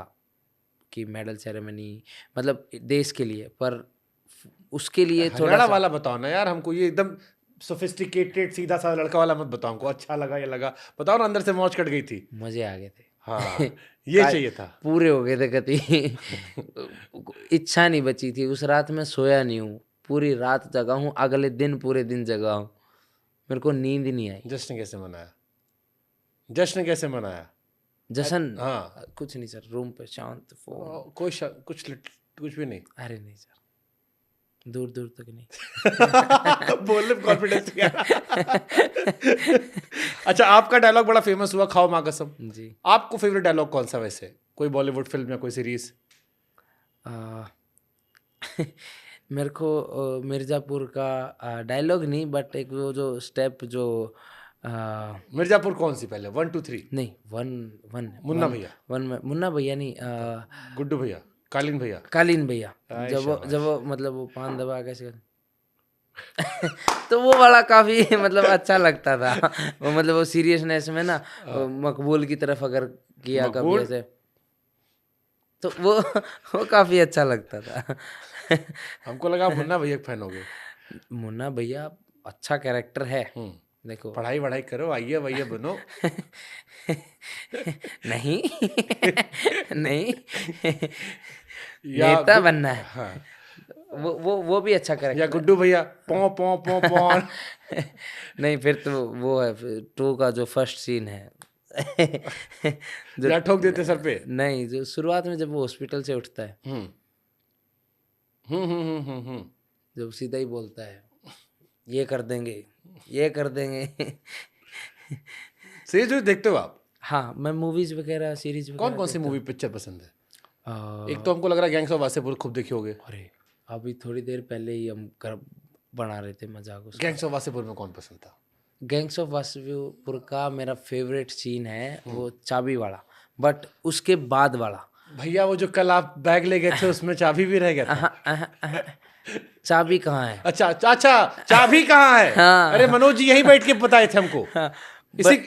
कि मेडल सेरेमनी मतलब देश के लिए, पर उसके लिए थोड़ा हरियाणा सा वाला बताओ ना यार हमको, ये एकदम सोफिस्टिकेटेड सीधा सा लड़का वाला मत बताओ हमको, अच्छा लगा या लगा बताओ ना, अंदर से मौज कट गई थी। मज़े आ गए थे। हाँ, ये चाहिए था। पूरे हो गए थे कति। इच्छा नहीं बची थी, उस रात मैं सोया नहीं हूँ, पूरी रात जगा हूँ, अगले दिन पूरे दिन जगा हूँ, मेरे को नींद ही नहीं आई। जश्न कैसे मनाया? जश्न कैसे मनाया? जश्न हाँ, कुछ नहीं सर, रूम पे शांत, फोन कुछ भी नहीं। अरे नहीं सर, दूर दूर तक नहीं। बोलने में कॉन्फिडेंस क्या? अच्छा, आपका डायलॉग बड़ा फेमस हुआ, खाओ माँ कसम। जी। आपको फेवरेट डायलॉग कौन सा वैसे, कोई बॉलीवुड फिल्म या कोई सीरीज? आ, मेरे को मिर्ज़ापुर का डायलॉग नहीं, बट एक वो जो स्टेप जो आ, मिर्जापुर कौन सी पहले, 1 2 3? नहीं, वन वन मुन्ना वन भैया, वन में मुन्ना भैया नहीं, गुड्डू भैया, कालीन भैया। कालीन भैया। आय जब वो मतलब वो पान दबा कैसे तो वो वाला काफी मतलब अच्छा लगता था। वो मतलब वो सीरियसनेस में ना, वो मकबूल की तरफ अगर किया कभी मकबूल? ऐसे, तो वो काफी अच्छा लगता था। हमको लगा आप मुन्ना भैया के फैन हो गए। मुन्ना भैया अच्छा कैरेक्टर है, हम्म, देखो। पढ़ाई वढ़ाई करो, आइए भैया बनो। नहीं। नहीं। या नेता बनना है। हाँ, वो भी अच्छा या कैरेक्टर गुड्डू भैया पौ पौ पौ पौ। है। नहीं, फिर तो वो है 2 का जो फर्स्ट सीन है। जो या ठोक देते सर पे। नहीं, जो शुरुआत में जब वो हॉस्पिटल से उठता है, हम्म हम्म हम्म हम्म हम्म हम्म। जब सीधा ही बोलता है, ये कर देंगे, ये कर देंगे। सीरीज जो देखते हो आप, हाँ, मैं मूवीज वगैरह, सीरीज कौन वगैरह कौन सी देखता मूवी पिक्चर पसंद है? हूँ। एक तो हमको लग रहा है गैंग्स ऑफ वासेपुर खूब देखी होगे। अरे, अभी थोड़ी देर पहले ही हम कर बना रहे थे मजाक उसका। गैंग्स ऑफ वासेपुर में कौन पसंद था? गैंग्स ऑफ वासेपुर का मेरा फेवरेट सीन है वो चाबी वाला, बट उसके बाद वाला। भैया वो जो कल आप बैग ले गए थे उसमें चाबी भी रह गया था। चाबी कहाँ है? अच्छा अच्छा, चाबी कहाँ है? हाँ। अरे मनोज जी यहीं बैठ के बताए थे हमको,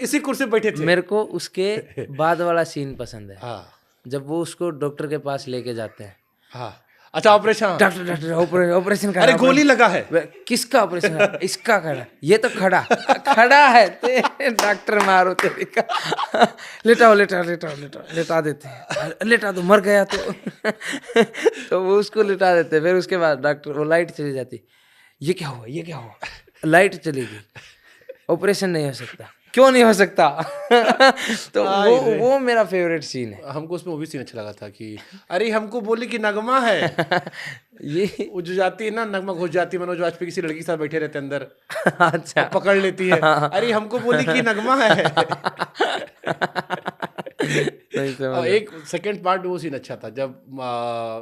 इसी कुर्सी पे बैठे थे। मेरे को उसके बाद वाला सीन पसंद है, हाँ जब वो उसको डॉक्टर के पास लेके जाते हैं। हाँ, अच्छा ऑपरेशन। डॉक्टर ऑपरेशन अरे गोली लगा है। किसका ऑपरेशन है? इसका खड़ा, ये तो खड़ा खड़ा है। डॉक्टर मारो तेरे का। लेटाओ लेटाओ लेटाओ लेटाओ, लेटा देते हैं। लेटा दो, मर गया तो। तो वो उसको लेटा देते हैं। फिर उसके बाद डॉक्टर, वो लाइट चली जाती, ये क्या हुआ, ये क्या हुआ? लाइट चली गई, ऑपरेशन नहीं हो सकता। क्यों नहीं हो सकता? तो वो मेरा फेवरेट सीन है। हमको उसमें वो भी सीन अच्छा लगा था कि अरे हमको बोली कि नगमा है। ये वो जो जाती है ना, नगमा घुस जाती है, मनोज वाजपेयी किसी लड़की के साथ बैठे रहते अंदर, अच्छा, और पकड़ लेती है। अरे हमको बोली कि नगमा है। नहीं समझ। और एक सेकंड पार्ट वो सीन अच्छा था जब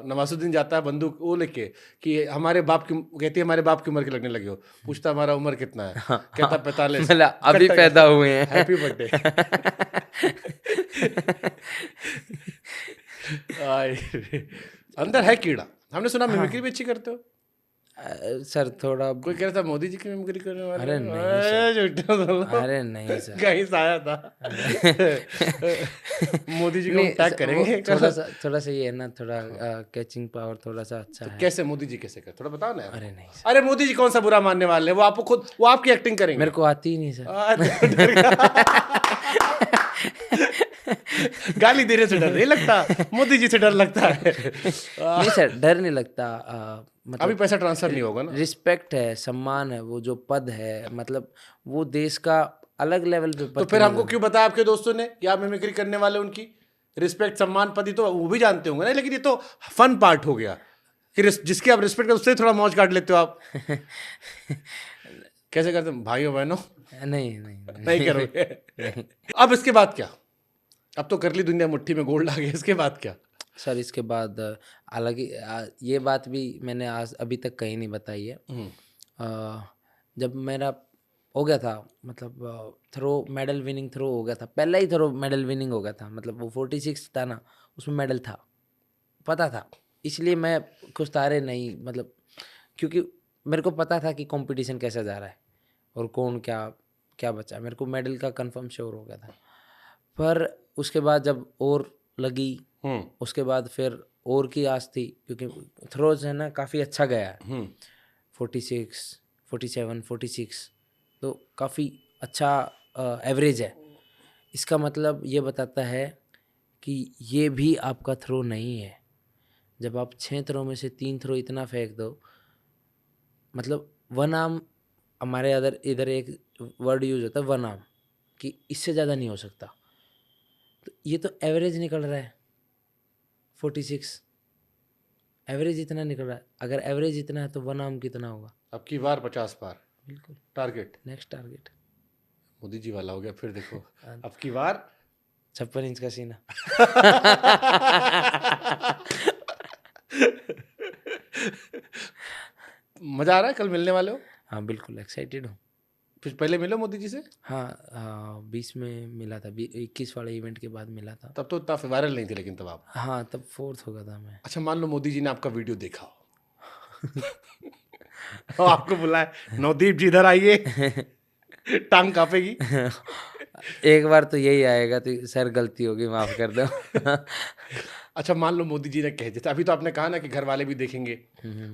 नवाजुद्दीन जाता है बंदूक वो लेके कि हमारे बाप की, कहती है हमारे बाप की उम्र के लगने लगे हो। पूछता हमारा उम्र कितना है? कहता 45। मतलब अभी पैदा हुए हैं। Happy birthday. अंदर है कीड़ा। हमने सुना मिमिक्री भी अच्छी करते हो। सर थोड़ा, कोई कह रहा था मोदी जी की मिमिक्री करने वाले। अरे नहीं झूठा बोलो। अरे नहीं सर। कहीं से आया था। मोदी जी को हम नहीं, टैग करेंगे। थोड़ा सा ये है ना, थोड़ा कैचिंग पावर थोड़ा सा अच्छा है। कैसे मोदी जी कैसे कर, थोड़ा बताओ ना यार। अरे नहीं सर, अरे मोदी जी कौन सा बुरा मानने वाले हैं? वो आपको खुद, वो आपकी एक्टिंग करेंगे। मेरे को आती ही नहीं सर। गाली देने से डर नहीं लगता, मोदी जी से डर लगता है। नहीं सर, डर नहीं लगता। मतलब अभी पैसा ट्रांसफर नहीं होगा ना। रिस्पेक्ट है, सम्मान है, वो जो पद है, मतलब वो देश का अलग लेवल पे तो फिर हमको क्यों बताया आपके दोस्तों ने कि आप मिमिक्री करने वाले? उनकी रिस्पेक्ट सम्मान पति तो वो भी जानते होंगे ना, लेकिन ये तो फन पार्ट हो गया कि जिसकी आप रिस्पेक्ट उससे थोड़ा मौज काट लेते हो आप। कैसे करते हैं भाइयों बहनों? नहीं नहीं करोगे। अब इसके बाद क्या? अब तो कर ली दुनिया मुट्ठी में गोल्ड आ गया, इसके बाद क्या? सर इसके बाद अलग ही ये बात भी मैंने आज अभी तक कहीं नहीं बताई है। जब मेरा हो गया था, मतलब थ्रो मेडल विनिंग थ्रो हो गया था, पहला ही थ्रो मेडल विनिंग हो गया था, मतलब वो 46 था ना, उसमें मेडल था, पता था। इसलिए मैं कुछ तारे नहीं, मतलब क्योंकि मेरे को पता था कि कंपटीशन कैसा जा रहा है और कौन क्या क्या बचा, मेरे को मेडल का कंफर्म श्योर हो गया था। पर उसके बाद जब और लगी, उसके बाद फिर और की आस थी, क्योंकि थ्रोज है ना काफ़ी अच्छा गया है। 46, 47, 46 तो काफ़ी अच्छा एवरेज है। इसका मतलब ये बताता है कि ये भी आपका थ्रो नहीं है। जब आप 6 थ्रो में से 3 थ्रो इतना फेंक दो, मतलब वन आर्म, हमारे इधर एक वर्ड यूज होता है वन आर्म, कि इससे ज़्यादा नहीं हो सकता। तो ये तो एवरेज निकल रहा है 46, एवरेज इतना निकल रहा है। अगर एवरेज इतना है तो वन आर्म कितना होगा? अब की बार 50 पार बिल्कुल target. Next target. Modi ji वाला हो गया फिर देखो अब की बार 56 इंच का सीना। मजा आ रहा है, कल मिलने वाले हो? हाँ बिल्कुल एक्साइटेड हूँ। फिर पहले मिलो मोदी जी से? हाँ 20 में मिला था, 21 वाले इवेंट के बाद मिला था। तब तो इतना वायरल नहीं थे लेकिन तब आप। हाँ तब 4th हो गया था मैं। अच्छा मान लो मोदी जी ने आपका वीडियो देखा हो और आपको बुलाए, नवदीप जी इधर आइए, टांग कांपेगी। एक बार तो यही आएगा तो सर गलती होगी माफ कर दो। अच्छा मान लो मोदी जी ने कह दिया, अभी तो आपने कहा ना कि घर वाले भी देखेंगे,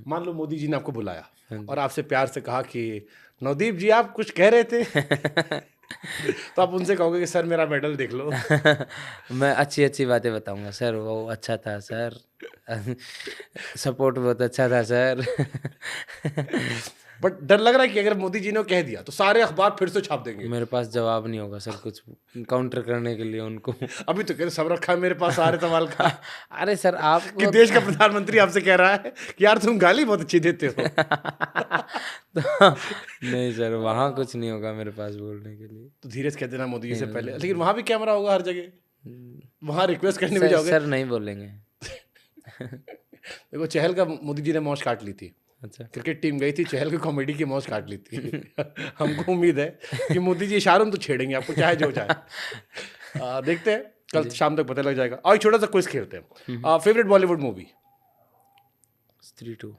मान लो मोदी जी ने आपको बुलाया और आपसे प्यार से कहा कि नवदीप जी आप कुछ कह रहे थे तो आप उनसे कहोगे कि सर मेरा मेडल देख लो। मैं अच्छी अच्छी बातें बताऊंगा, सर वो अच्छा था सर, सपोर्ट बहुत अच्छा था सर। बट डर लग रहा है कि अगर मोदी जी ने कह दिया तो सारे अखबार फिर से छाप देंगे। मेरे पास जवाब नहीं होगा सर कुछ काउंटर करने के लिए उनको। अभी तो कहते सब रखा है मेरे पास सारे सवाल का अरे सर आप कि देश का प्रधानमंत्री आपसे कह रहा है कि यार तुम गाली बहुत अच्छी देते हो। तो नहीं सर वहाँ कुछ नहीं होगा मेरे पास बोलने के लिए। तो धीरज कह देना मोदी जी से पहले, लेकिन वहां भी कैमरा होगा हर जगह, वहां रिक्वेस्ट करने भी सर, जाओगे? सर नहीं बोलेंगे। देखो चहल का मोदी जी ने मौज काट ली थी, अच्छा क्रिकेट टीम गई थी, चहल की कॉमेडी की मौज काट ली थी। हमको उम्मीद है कि मोदी जी इशारों में तो छेड़ेंगे आपको चाहे जो चाहे। देखते हैं कल शाम तक पता लग जाएगा। और एक छोटा सा क्विज खेलते हैं। Favourite Bollywood movie? स्त्री 2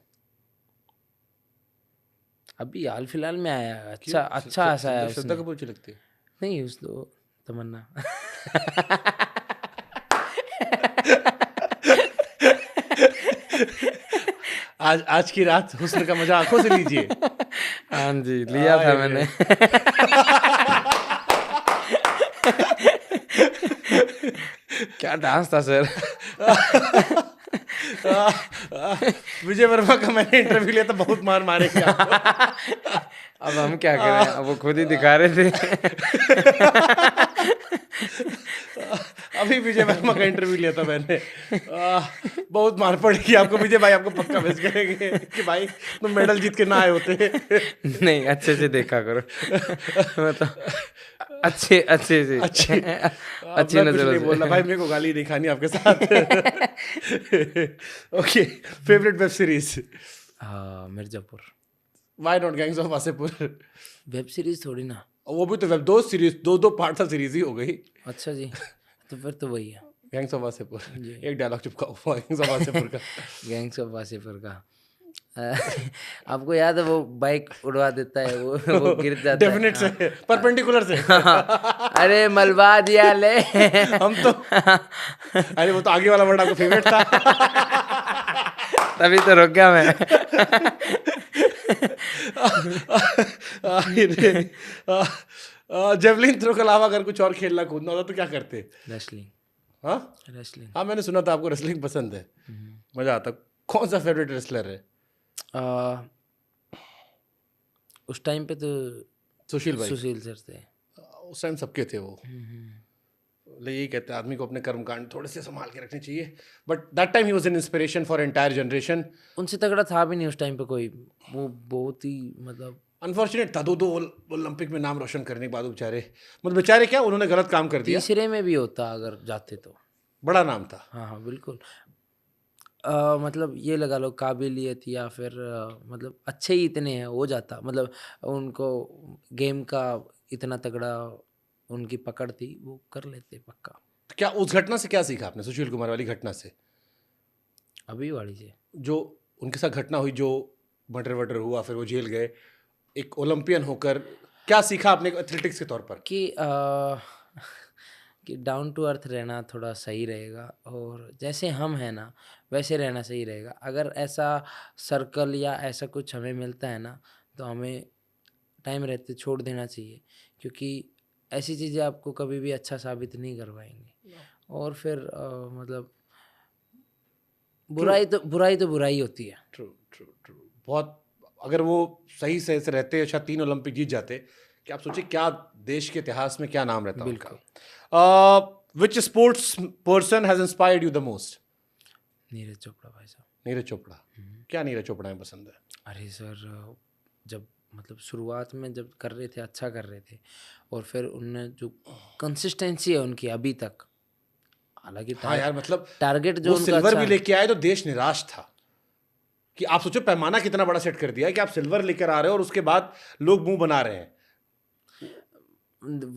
अभी हाल फिलहाल में आया है। अच्छा ऐसा है श्रद्धा कपूर अच्छी लगती है? नहीं उस तो तमन्ना। आज की रात हुस्न का मजा आंखों से लीजिए। हाँ जी लिया था मैंने। क्या डांस था सर। विजय वर्मा का मैंने इंटरव्यू लिया था, बहुत मार मारे थे आपको। अब हम क्या करें, अब वो खुद ही दिखा रहे थे। अभी विजय वर्मा का इंटरव्यू लिया था मैंने। बहुत मार पड़ेगी आपको, विजय भाई आपको पक्का मैसेज करेंगे कि भाई तुम मेडल जीत के ना आए होते। नहीं अच्छे से देखा करो। मतलब अच्छे से अच्छी नजर नहीं बोलना भाई, मेरे को गाली नहीं खानी आपके साथ। Okay favourite web series? Mirzapur. Why not gangs of Wasseypur? Web series थोड़ी ना, वो भी तो वेब, दो सीरीज, दो पार्ट था, सीरीज ही हो गई। अच्छा जी तो फिर तो वही है गैंग्स ऑफ वासेपुर। एक डायलॉग चिपका हुआ गैंग्स ऑफ वासेपुर का। गैंग्स ऑफ वासेपुर का। आपको याद है वो बाइक उड़वा देता है, वो गिर जाता है। डेफिनेट से, परपेंडिकुलर से। अरे मलबा दिया ले। हम तो अरे वो तो आगे वाला वर्ड आपको फेवरेट था। तभी तो रुक गया मैं। जेवलिन थ्रो के अलावा अगर कुछ और खेलना कूदना होता तो क्या करते? रेसलिंग। हाँ रेसलिंग हाँ मैंने सुना था आपको रेसलिंग पसंद है, मजा आता। कौन सा फेवरेट रेसलर है? उस टाइम पे तो सुशील भाई। सुशील सर थे। उस टाइम सबके थे वो। यही कहते हैं आदमी को अपने कर्मकांड थोड़े से संभाल के रखने चाहिए, but that time he was an inspiration for entire generation. उनसे तगड़ा था भी नहीं उस टाइम पे कोई, वो बहुत ही मतलब अनफॉर्चुनेट था, दो ओलंपिक में नाम रोशन करने के बाद बेचारे, मतलब बेचारे क्या, उन्होंने गलत काम कर दिया। तीसरे में भी होता अगर जाते तो। बड़ा नाम था। हाँ बिल्कुल। मतलब ये लगा लो काबिलियत या फिर मतलब अच्छे ही इतने हैं हो जाता, मतलब उनको गेम का इतना तगड़ा उनकी पकड़ थी, वो कर लेते पक्का। तो क्या उस घटना से क्या सीखा आपने, सुशील कुमार वाली घटना से? अभी वाली से जो उनके साथ घटना हुई, जो मर्डर वर्डर हुआ, फिर वो जेल गए, एक ओलंपियन होकर क्या सीखा आपने एथलेटिक्स के तौर पर? कि डाउन टू अर्थ रहना थोड़ा सही रहेगा, और जैसे हम हैं ना वैसे रहना सही रहेगा। अगर ऐसा सर्कल या ऐसा कुछ हमें मिलता है ना तो हमें टाइम रहते छोड़ देना चाहिए, क्योंकि ऐसी चीज़ें आपको कभी भी अच्छा साबित नहीं कर पाएंगी। और फिर मतलब बुराई तो बुराई होती है। ट्रू। बहुत, अगर वो सही से रहते, शायद 3 ओलंपिक जीत जाते, कि आप सोचिए क्या देश के इतिहास में क्या नाम रहता उनका। विच sports person has inspired you the most? Neeraj Chopra भाई साहब। नीरज चोपड़ा। क्या नीरज चोपड़ा में पसंद है? अरे सर जब मतलब शुरुआत में जब कर रहे थे अच्छा कर रहे थे, और फिर उनने जो कंसिस्टेंसी है उनकी अभी तक, हालांकि हाँ यार, मतलब टारगेट जो वो उनका सिल्वर अच्छा भी है, लेके आए तो देश निराश था। कि आप सोचो पैमाना कितना बड़ा सेट कर दिया है कि आप सिल्वर लेकर आ रहे हो और उसके बाद लोग मुंह बना रहे हैं।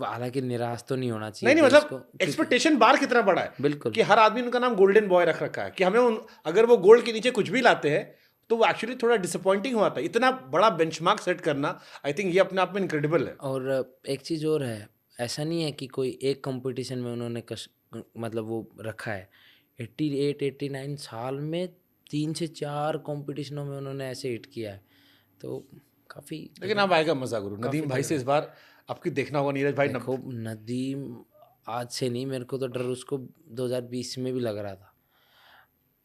हालांकि निराश तो नहीं होना नहीं चाहिए नहीं, देश मतलब को, क्योंकि एक्सपेक्टेशन बार कितना बड़ा है बिल्कुल कि हर आदमी उनका नाम गोल्डन बॉय रख रखा है कि हमें अगर वो गोल्ड के नीचे कुछ भी लाते हैं तो वो एक्चुअली थोड़ा डिसअपॉइंटिंग हुआ था। इतना बड़ा बेंचमार्क सेट करना, आई थिंक ये अपने आप में इनक्रेडिबल है। और एक चीज़ और है, ऐसा नहीं है कि कोई एक कंपटीशन में उन्होंने मतलब वो रखा है, 88 89 साल में 3 से 4 कंपटीशनों में उन्होंने ऐसे हिट किया है, तो काफ़ी लेकिन अब आएगा मजा गुरु, काफ़ी नदीम भाई से तगड़ा इस बार आपकी देखना होगा। नीरज भाई देखो नदीम आज से नहीं, मेरे को तो डर उसको 2020 में भी लग रहा था,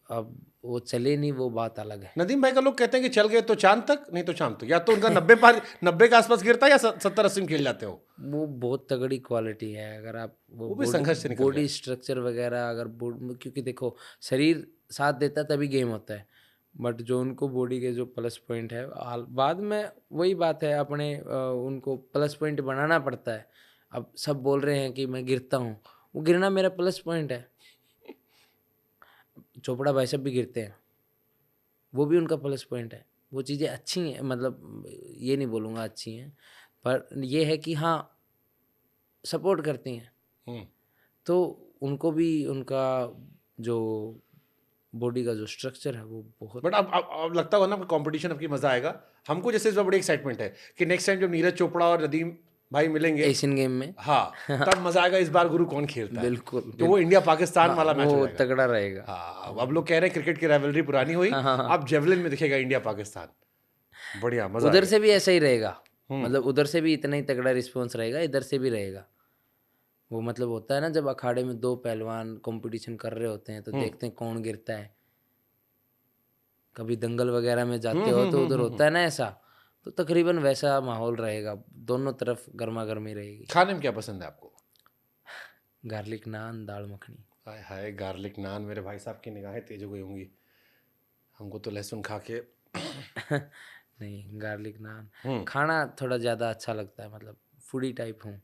अब वो चले नहीं वो बात अलग है। नदीम भाई का लोग कहते हैं कि चल गए तो चांद तक, नहीं तो शाम तक, या तो उनका 90 के आसपास गिरता है या 70 80 में खेल जाते हो। वो बहुत तगड़ी क्वालिटी है, अगर आप वो भी संघर्ष से निकल बॉडी गए। स्ट्रक्चर वगैरह अगर क्योंकि देखो शरीर साथ देता है तभी गेम होता है, बट जो उनको बॉडी के जो प्लस पॉइंट है बाद में वही बात है, अपने उनको प्लस पॉइंट बनाना पड़ता है। अब सब बोल रहे हैं कि मैं गिरता हूँ, वो गिरना मेरा प्लस पॉइंट है। चोपड़ा भाई साहब भी गिरते हैं, वो भी उनका प्लस पॉइंट है। वो चीज़ें अच्छी हैं, मतलब ये नहीं बोलूँगा अच्छी हैं, पर ये है कि हाँ सपोर्ट करती हैं, हम्म। तो उनको भी उनका जो बॉडी का जो स्ट्रक्चर है वो बहुत। बट अब लगता होगा ना कंपटीशन आपकी मजा आएगा। हमको जैसे इस बार बड़ी एक्साइटमेंट है कि नेक्स्ट टाइम जब नीरज चोपड़ा और नदीम भाई मिलेंगे एशियन गेम में हाँ तब मजा आएगा। इस बार गुरु कौन खेलता है, बिल्कुल, तो वो इंडिया पाकिस्तान हाँ, वाला मैच हो वो जाएगा। तगड़ा रहेगा। हाँ, अब लोग कह रहे हैं क्रिकेट की राइवलरी पुरानी हुई, अब जेवलिन में दिखेगा इंडिया पाकिस्तान। बढ़िया मजा उधर आएगा। से भी ऐसा ही रहेगा, मतलब उधर से भी इतना ही तगड़ा रिस्पॉन्स रहेगा, इधर से भी रहेगा। वो मतलब होता है ना जब अखाड़े में दो पहलवान कंपटीशन कर रहे होते हैं तो देखते हैं कौन गिरता है। कभी दंगल वगैरह में जाते हो तो उधर होता है ना ऐसा, तो तकरीबन वैसा माहौल रहेगा, दोनों तरफ गर्मा गर्मी रहेगी। खाने में क्या पसंद है आपको? गार्लिक नान, दाल मखनी। हाय हाय, गार्लिक नान। मेरे भाई साहब की निगाहें तेज हो गई होंगी, हमको तो लहसुन खा के नहीं, गार्लिक नान खाना थोड़ा ज़्यादा अच्छा लगता है, मतलब फूडी टाइप हूँ,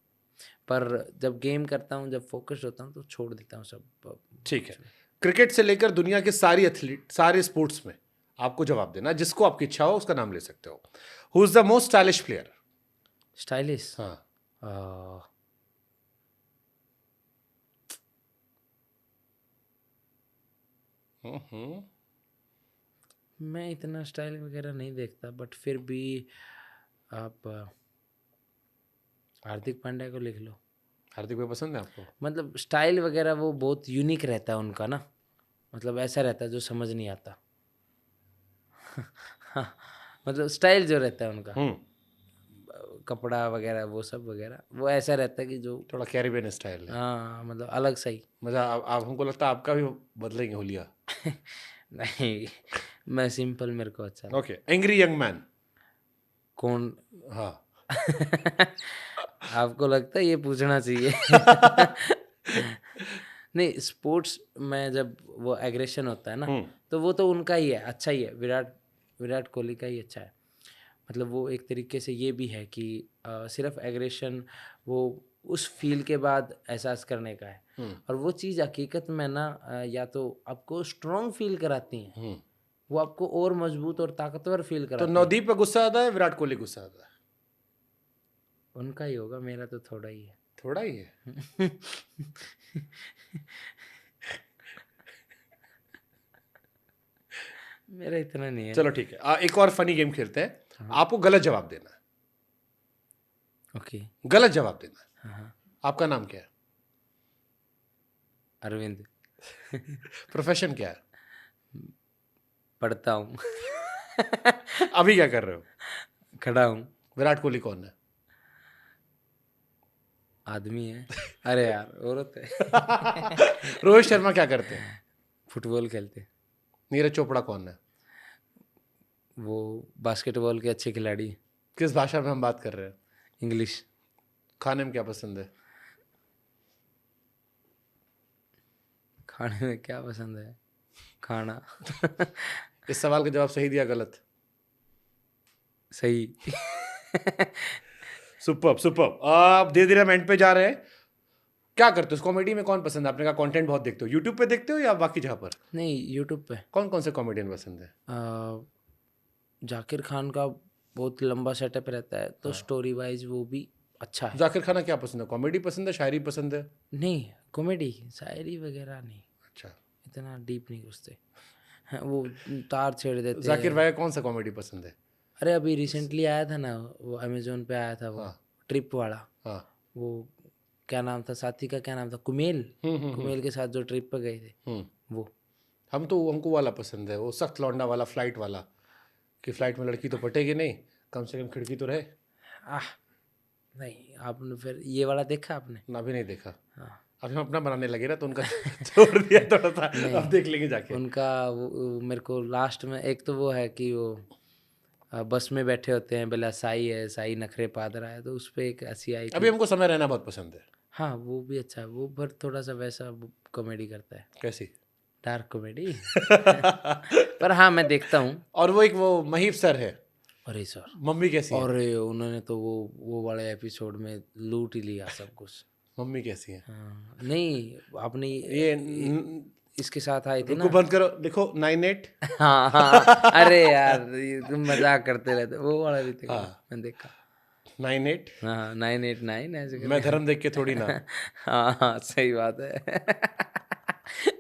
पर जब गेम करता हूँ, जब फोकस्ड होता हूँ तो छोड़ देता हूँ सब। ठीक है, क्रिकेट से लेकर दुनिया के सारी एथलीट, सारे स्पोर्ट्स में आपको जवाब देना, जिसको आपकी इच्छा हो उसका नाम ले सकते हो। Who is the most stylish player? Stylish? हाँ, मैं इतना स्टाइल वगैरह नहीं देखता, बट फिर भी आप हार्दिक पांड्या को लिख लो। हार्दिक भाई पसंद है आपको? मतलब स्टाइल वगैरह वो बहुत यूनिक रहता है उनका ना, मतलब ऐसा रहता है जो समझ नहीं आता। हाँ, मतलब स्टाइल जो रहता है उनका, कपड़ा वगैरह वो सब वगैरह, वो ऐसा रहता है कि जो थोड़ा कैरिबियन स्टाइल है। हाँ, मतलब अलग सही। मजा आप हमको लगता है आपका भी बदलेंगे होलिया। नहीं, मैं सिंपल, मेरे को अच्छा लगता। Okay, angry young man? कौन? हाँ आपको लगता है ये पूछना चाहिए? नहीं, स्पोर्ट्स में जब वो एग्रेशन होता है ना, तो वो तो उनका ही है, अच्छा ही है, विराट कोहली का ही अच्छा है। मतलब वो एक तरीके से ये भी है कि सिर्फ एग्रेशन वो उस फील के बाद एहसास करने का है, और वो चीज़ हकीकत में ना या तो आपको स्ट्रॉन्ग फील कराती हैं, वो आपको और मजबूत और ताकतवर फील तो कराती हैं। नवदीप पे गुस्सा आता है, विराट कोहली गुस्सा आता है? उनका ही होगा, मेरा तो थोड़ा ही है। थोड़ा ही है। मेरा इतना नहीं है। चलो ठीक है, एक और फनी गेम खेलते हैं। आपको गलत जवाब देना है। ओके। गलत जवाब देना है। हाँ। आपका नाम क्या है? अरविंद। प्रोफेशन क्या है? पढ़ता हूँ। अभी क्या कर रहे हो? खड़ा हूँ। विराट कोहली कौन है? आदमी है। अरे यार, औरत है। रोहित शर्मा क्या करते हैं? फुटबॉल खेलते। नीरज चोपड़ा कौन है? वो बास्केटबॉल के अच्छे खिलाड़ी। किस भाषा में हम बात कर रहे हैं? इंग्लिश। खाने में क्या पसंद है? खाने में क्या पसंद है? खाना। इस सवाल का जवाब सही दिया गलत? सही। Super super. अब धीरे धीरे हम एंड पे जा रहे हैं। क्या करते हो कॉमेडी में? कौन पसंद है? आपने कहा कंटेंट बहुत देखते हो, यूट्यूब पे देखते हो या बाकी जगह पर? नहीं, यूट्यूब पे कौन कौन से कॉमेडियन पसंद है? जाकिर खान का बहुत लंबा सेटअप रहता है, तो स्टोरी वाइज वो भी अच्छा है। जाकिर खाना क्या पसंद है? कॉमेडी पसंद है, शायरी पसंद है? नहीं, कॉमेडी, शायरी वगैरह नहीं, अच्छा। इतना डीप नहीं घुसते। हाँ, वो तार छेड़ देते जाकिर हैं। भाई कौन सा कॉमेडी पसंद है? अरे अभी रिसेंटली आया था ना, वो अमेजोन पे आया था, वो ट्रिप वाला। हाँ। वो क्या नाम था, साथी का क्या नाम था, कुमेल। कुमेल के साथ जो ट्रिप पे गए थे वो। हमको वाला पसंद है, वो सख्त लौंडा वाला, फ्लाइट वाला, कि फ्लाइट में लड़की तो पटेगी नहीं, कम से कम खिड़की तो रहे। नहीं, आपने फिर ये वाला देखा आपने? ना भी नहीं देखा। हाँ, अभी हम अपना बनाने लगे ना, तो उनका छोड़ दिया थोड़ा सा। अब देख लेंगे जाके। उनका वो मेरे को लास्ट में एक तो वो है कि वो बस में बैठे होते हैं, बोला साई है, साई नखरे पाद रहा है, तो उस पर एक हंसी आई अभी थी। हमको समय रहना बहुत पसंद है। हाँ, वो भी अच्छा है, वो पर थोड़ा सा वैसा कॉमेडी करता है, कैसी? Dark comedy. पर हाँ, मैं देखता हूँ। और वो एक वो महीप सर है। अरे सर, मम्मी कैसी है? और उन्होंने तो वो वाले एपिसोड में लूट ही लिया सब कुछ। मम्मी कैसी है? हाँ, नहीं, आपने ये इसके साथ आई थी रुको, ना। बंद करो, लिखो 98। हाँ हाँ, अरे यार, ये तुम मजाक करते रहते, वो वाला भी देखा। हाँ। मैं देखा। 98। हाँ, 989 ऐसे करके। मैं धर्म देख के थोड़ी ना। हाँ हाँ, सही बात है।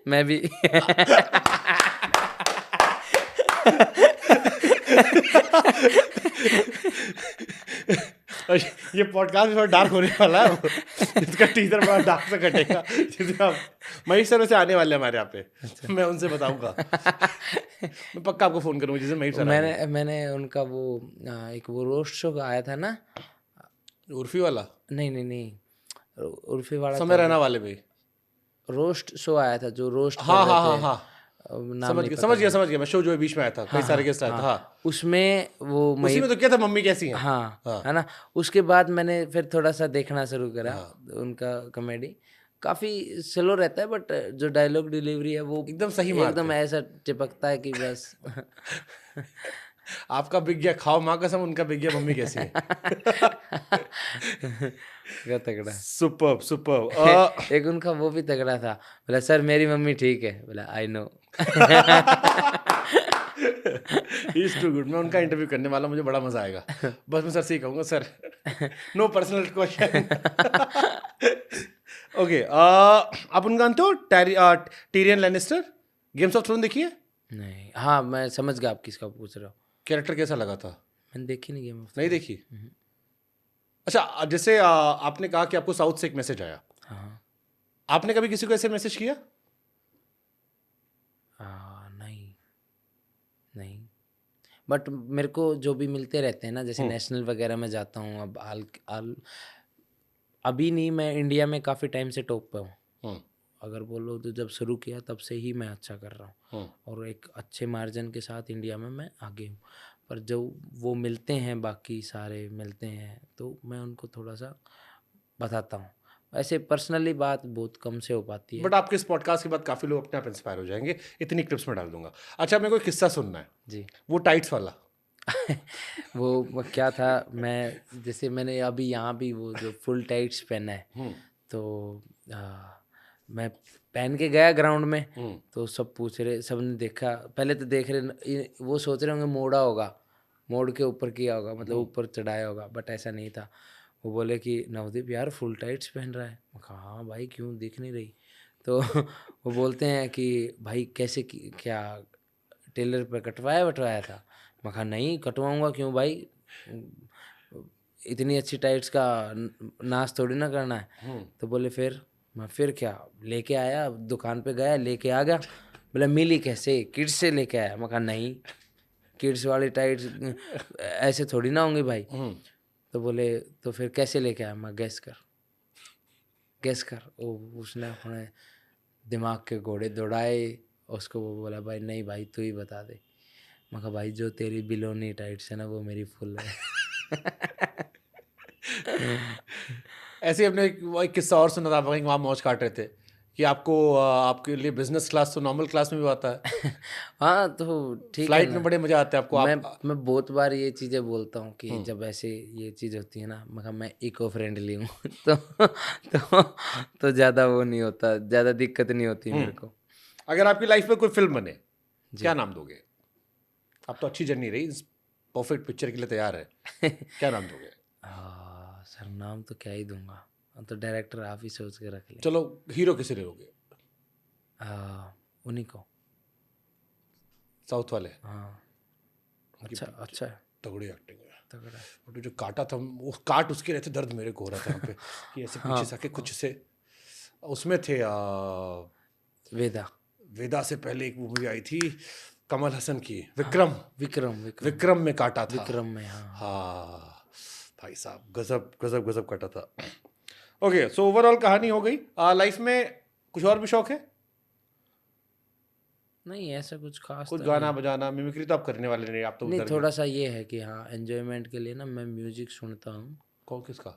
मैं भी। और ये पॉडकास्ट भी थोड़ा डार्क होने वाला है। इसका टीजर बड़ा डार्क से कटेगा, जिसका महेश सर से आने वाले हैं हमारे यहाँ पे। मैं उनसे बताऊंगा। मैं पक्का आपको फोन करूंगा जिस दिन महेश सर आएंगे। मैंने उनका वो एक वो रोस्ट शो आया था ना। उर्फी वाला? नहीं नहीं नहीं, उर्फी वाला समय रहना वाले भी। रोस्ट शो आया था, जो रोस्ट कर हाँ रहे हाँ हाँ थे। हाँ, नाम समझ नहीं गया पता समझ गया समझ गया। मैं शो जो है बीच में आया था, कई सारे गेस्ट आए थे। हाँ, उसमें वो उसी में तो क्या था, मम्मी कैसी है? हाँ, हाँ। है ना। उसके बाद मैंने फिर थोड़ा सा देखना शुरू करा उनका कॉमेडी। काफी स्लो रहता है, बट जो डायलॉग डिलीवरी है वो एकदम सही मारते एकदम ऐसा चिपकता है कि बस। आपका बिक गया खाओ माँ कसम, उनका बिक गया मम्मी कैसी है। क्या तगड़ा। Super super. एक उनका वो भी तगड़ा था, बोला सर मेरी मम्मी ठीक है, बोला I know. Is too good. मैं उनका इंटरव्यू करने वाला, मुझे बड़ा मजा आएगा। बस मैं सर से ही कहूँगा, sir no personal question. Okay, आप उनका जानते हो Tyrion Lannister? Games of Throne देखिए? नहीं, हाँ मैं समझ गया आप किसका पूछ रहे हो। कैरेक्टर कैसा लगा था? मैंने देखी नहीं गेम ऑफ। नहीं देखी? अच्छा, जैसे आपने कहा कि आपको साउथ से एक मैसेज आया, हाँ। आपने कभी किसी को ऐसे मैसेज किया? नहीं नहीं, बट मेरे को जो भी मिलते रहते हैं ना, जैसे नेशनल वगैरह में जाता हूँ। अब अभी नहीं, मैं इंडिया में काफ़ी टाइम से टॉप पे हूँ। अगर बोलो तो जब शुरू किया तब से ही मैं अच्छा कर रहा हूँ, और एक अच्छे मार्जिन के साथ इंडिया में मैं आगे हूँ। पर जो वो मिलते हैं, बाकी सारे मिलते हैं, तो मैं उनको थोड़ा सा बताता हूँ। ऐसे पर्सनली बात बहुत कम से हो पाती है। बट आपके इस पॉडकास्ट के बाद काफी लोग अपने आप इंस्पायर हो जाएंगे, इतनी क्लिप्स में डाल दूंगा। अच्छा, मेरे को एक किस्सा सुनना है जी। वो टाइट्स वाला। वो क्या था, मैं जैसे मैंने अभी यहाँ भी वो जो फुल टाइट्स पहना है, तो मैं पहन के गया ग्राउंड में, तो सब पूछ रहे, सब ने देखा, पहले तो देख रहे, वो सोच रहे होंगे मोड़ा होगा, मोड़ के ऊपर किया होगा, मतलब ऊपर चढ़ाया होगा, बट ऐसा नहीं था। वो बोले कि नवदीप यार फुल टाइट्स पहन रहा है। मैं कहा हाँ भाई, क्यों दिख नहीं रही? तो वो बोलते हैं कि भाई कैसे क्या टेलर पे कटवाया था? मैं कहा नहीं, कटवाऊंगा क्यों भाई, इतनी अच्छी टाइट्स का नाश थोड़ी ना करना है। तो बोले फिर क्या लेके आया, दुकान पे गया लेके आ गया। बोला मिली कैसे? किड्स से लेके आया। मैं कहा नहीं, किड्स वाली टाइट्स ऐसे थोड़ी ना होंगी भाई। तो बोले तो फिर कैसे लेके आया? मैं गैस कर। उसने अपने दिमाग के घोड़े दौड़ाए, उसको वो बोला भाई नहीं भाई तू ही बता दे। मैं कहा भाई जो तेरी बिलोनी टाइट्स है ना, वो मेरी फुल है। ऐसे ही अपने एक किस्सा और सुना था, वहाँ मौज काट रहे थे कि आपको आपके लिए बिजनेस क्लास तो नॉर्मल क्लास में भी आता है, हाँ तो ठीक है फ्लाइट ना। में बड़े मजा आते हैं आपको। मैं बहुत बार ये चीज़ें बोलता हूँ कि जब ऐसे ये चीज़ होती है ना, मैं इको फ्रेंडली हूँ तो ज़्यादा वो नहीं होता, ज़्यादा दिक्कत नहीं होती मेरे को। अगर आपकी लाइफ में कोई फिल्म बने, क्या नाम दोगे? अब तो अच्छी जर्नी रही, परफेक्ट पिक्चर के लिए तैयार है, क्या नाम दोगे? सर नाम तो क्या ही दूंगा, तो डायरेक्टर आप ही सोच के रख ले। चलो हीरो किसे ले लोगे? उन्हीं को। साउथ वाले? हाँ अच्छा है, तगड़ी एक्टिंग है। तगड़ा है। बट जो काटा था, वो काट उसके रहते दर्द मेरे को हो रहा था यहाँ पे कि ऐसे पीछे से आके कुछ से उसमें थे वेदा से पहले एक मूवी आई थी कमल हसन की, विक्रम में काटा था। विक्रम में, हाँ भाई साहब, गजब गजब गजब काटा था। ओके, सो ओवरऑल कहानी हो गई। लाइफ में कुछ और भी शौक है? नहीं ऐसा कुछ खास कुछ तो गाना बजाना, मिमिक्री तो आप करने वाले नहीं, आप तो नहीं, उधर थोड़ा सा ये है कि हाँ एंजॉयमेंट के लिए ना मैं म्यूजिक सुनता हूँ। कौन किसका?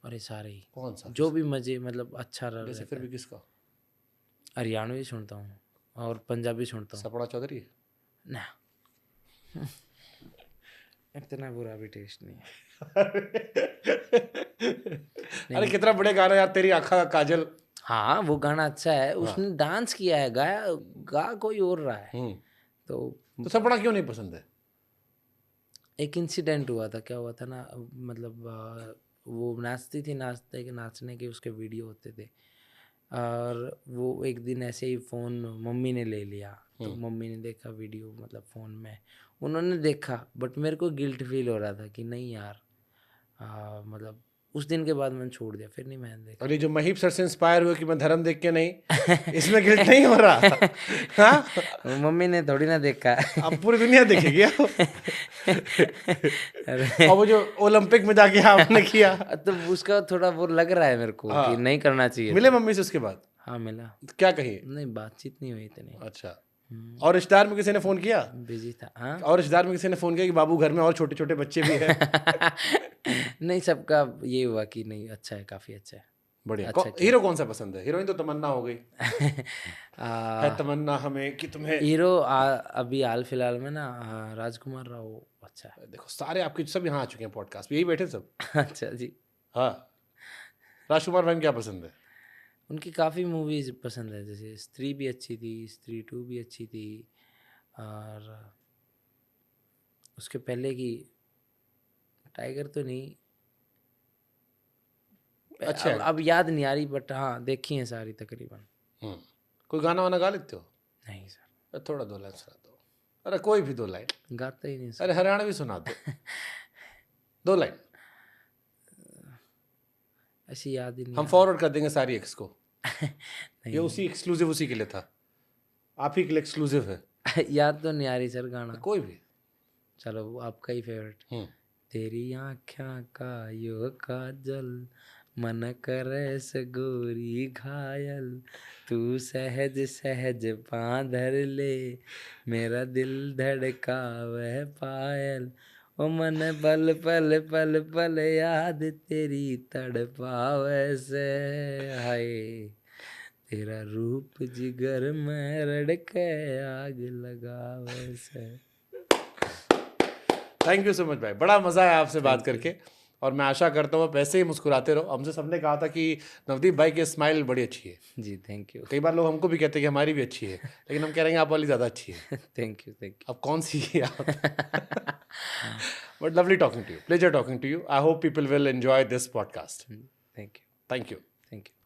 अरे सारे ही, कौन सा? जो भी मजे मतलब अच्छा रहा। जैसे फिर भी किसका? हरियाणवी सुनता हूँ और पंजाबी सुनता हूँ। सपना चौधरी? ना इतना बुरा भी टेस्ट नहीं है। अरे कितना बड़े गाना यार, तेरी आँखा का काजल। हाँ वो गाना अच्छा है, उसने डांस किया है, गा कोई और रहा है। तो सपना क्यों नहीं पसंद है? एक इंसिडेंट हुआ था, क्या हुआ था ना, मतलब वो नाचती थी, नाचने के उसके वीडियो होते थे, और वो एक दिन ऐसे ही फ़ोन मम्मी ने ले लिया, तो मम्मी ने देखा वीडियो, मतलब फ़ोन में उन्होंने देखा, बट मेरे को गिल्ट फील हो रहा था कि नहीं यार, मतलब उस दिन के बाद मैंने छोड़ दिया, फिर नहीं मैंने देखा। और ये जो महीप सर से इंस्पायर हुए कि मैं धर्म देख के नहीं, इसमें गिल्ट नहीं हो रहा? हाँ, मम्मी ने थोड़ी ना देखा। अब पूरी दुनिया देखेगी अब। और वो जो ओलंपिक में जाके आपने किया, तो उसका थोड़ा वो लग रहा है मेरे को कि नहीं करना चाहिए। मिले मम्मी से उसके बाद? हाँ मिला। क्या कही? नहीं बातचीत नहीं हुई इतनी। अच्छा, और रिश्तेदार में किसी ने फोन किया? बिजी था। हाँ और रिश्तेदार में किसी ने फोन किया कि बाबू घर में और छोटे छोटे बच्चे भी हैं? नहीं, सबका ये हुआ कि नहीं अच्छा है, काफी अच्छा है। बढ़िया। हीरो कौन सा पसंद है? हीरोइन तो तमन्ना हो गई। है तमन्ना हमें कि तुम्हें हीरो अभी हाल फिलहाल में ना राजकुमार राव अच्छा है। देखो सारे आपके सब यहाँ आ चुके हैं पॉडकास्ट पे, यही बैठे सब। अच्छा जी। हाँ, राजकुमार भाई क्या पसंद है? उनकी काफ़ी मूवीज पसंद है, जैसे स्त्री भी अच्छी थी, स्त्री 2 भी अच्छी थी, और उसके पहले की टाइगर तो नहीं, अच्छा अब याद नहीं आ रही, बट हाँ देखी है सारी तकरीबन। कोई गाना वाना गा लेते हो? नहीं सर। थोड़ा 2 लाइन सुना दो। अरे कोई भी 2 लाइन। गाता ही नहीं सर। अरे हरियाणवी सुना दो। 2 लाइन। ऐसी याद ही नहीं। हम फॉरवर्ड कर देंगे सारी एक्स को। नहीं, ये उसी एक्सक्लूसिव उसी के लिए था, आप ही के लिए एक्सक्लूसिव है। याद तो नहीं आ रही सर गाना। कोई भी। चलो वो आपका ही फेवरेट। तेरी आँखों का यो काजल, मन करे से गोरी घायल, तू सहज सहज पाँधर ले, मेरा दिल धड़का वह पायल, ओ मन पल पल पल पल याद तेरी तड़पावे से, हाय तेरा रूप जिगर में रड़के आग लगावे से। थैंक यू सो मच भाई, बड़ा मज़ा आया आपसे बात करके, और मैं आशा करता हूँ आप ऐसे ही मुस्कुराते रहो। हमसे सबने कहा था कि नवदीप भाई की स्माइल बड़ी अच्छी है। जी थैंक यू। कई बार लोग हमको भी कहते हैं कि हमारी भी अच्छी है, लेकिन हम कह रहे हैं आप वाली ज़्यादा अच्छी है। Thank you. अब कौन सी है आप? But lovely talking to you, pleasure talking to you. I hope people will enjoy this podcast. Thank you. Thank you. Thank you.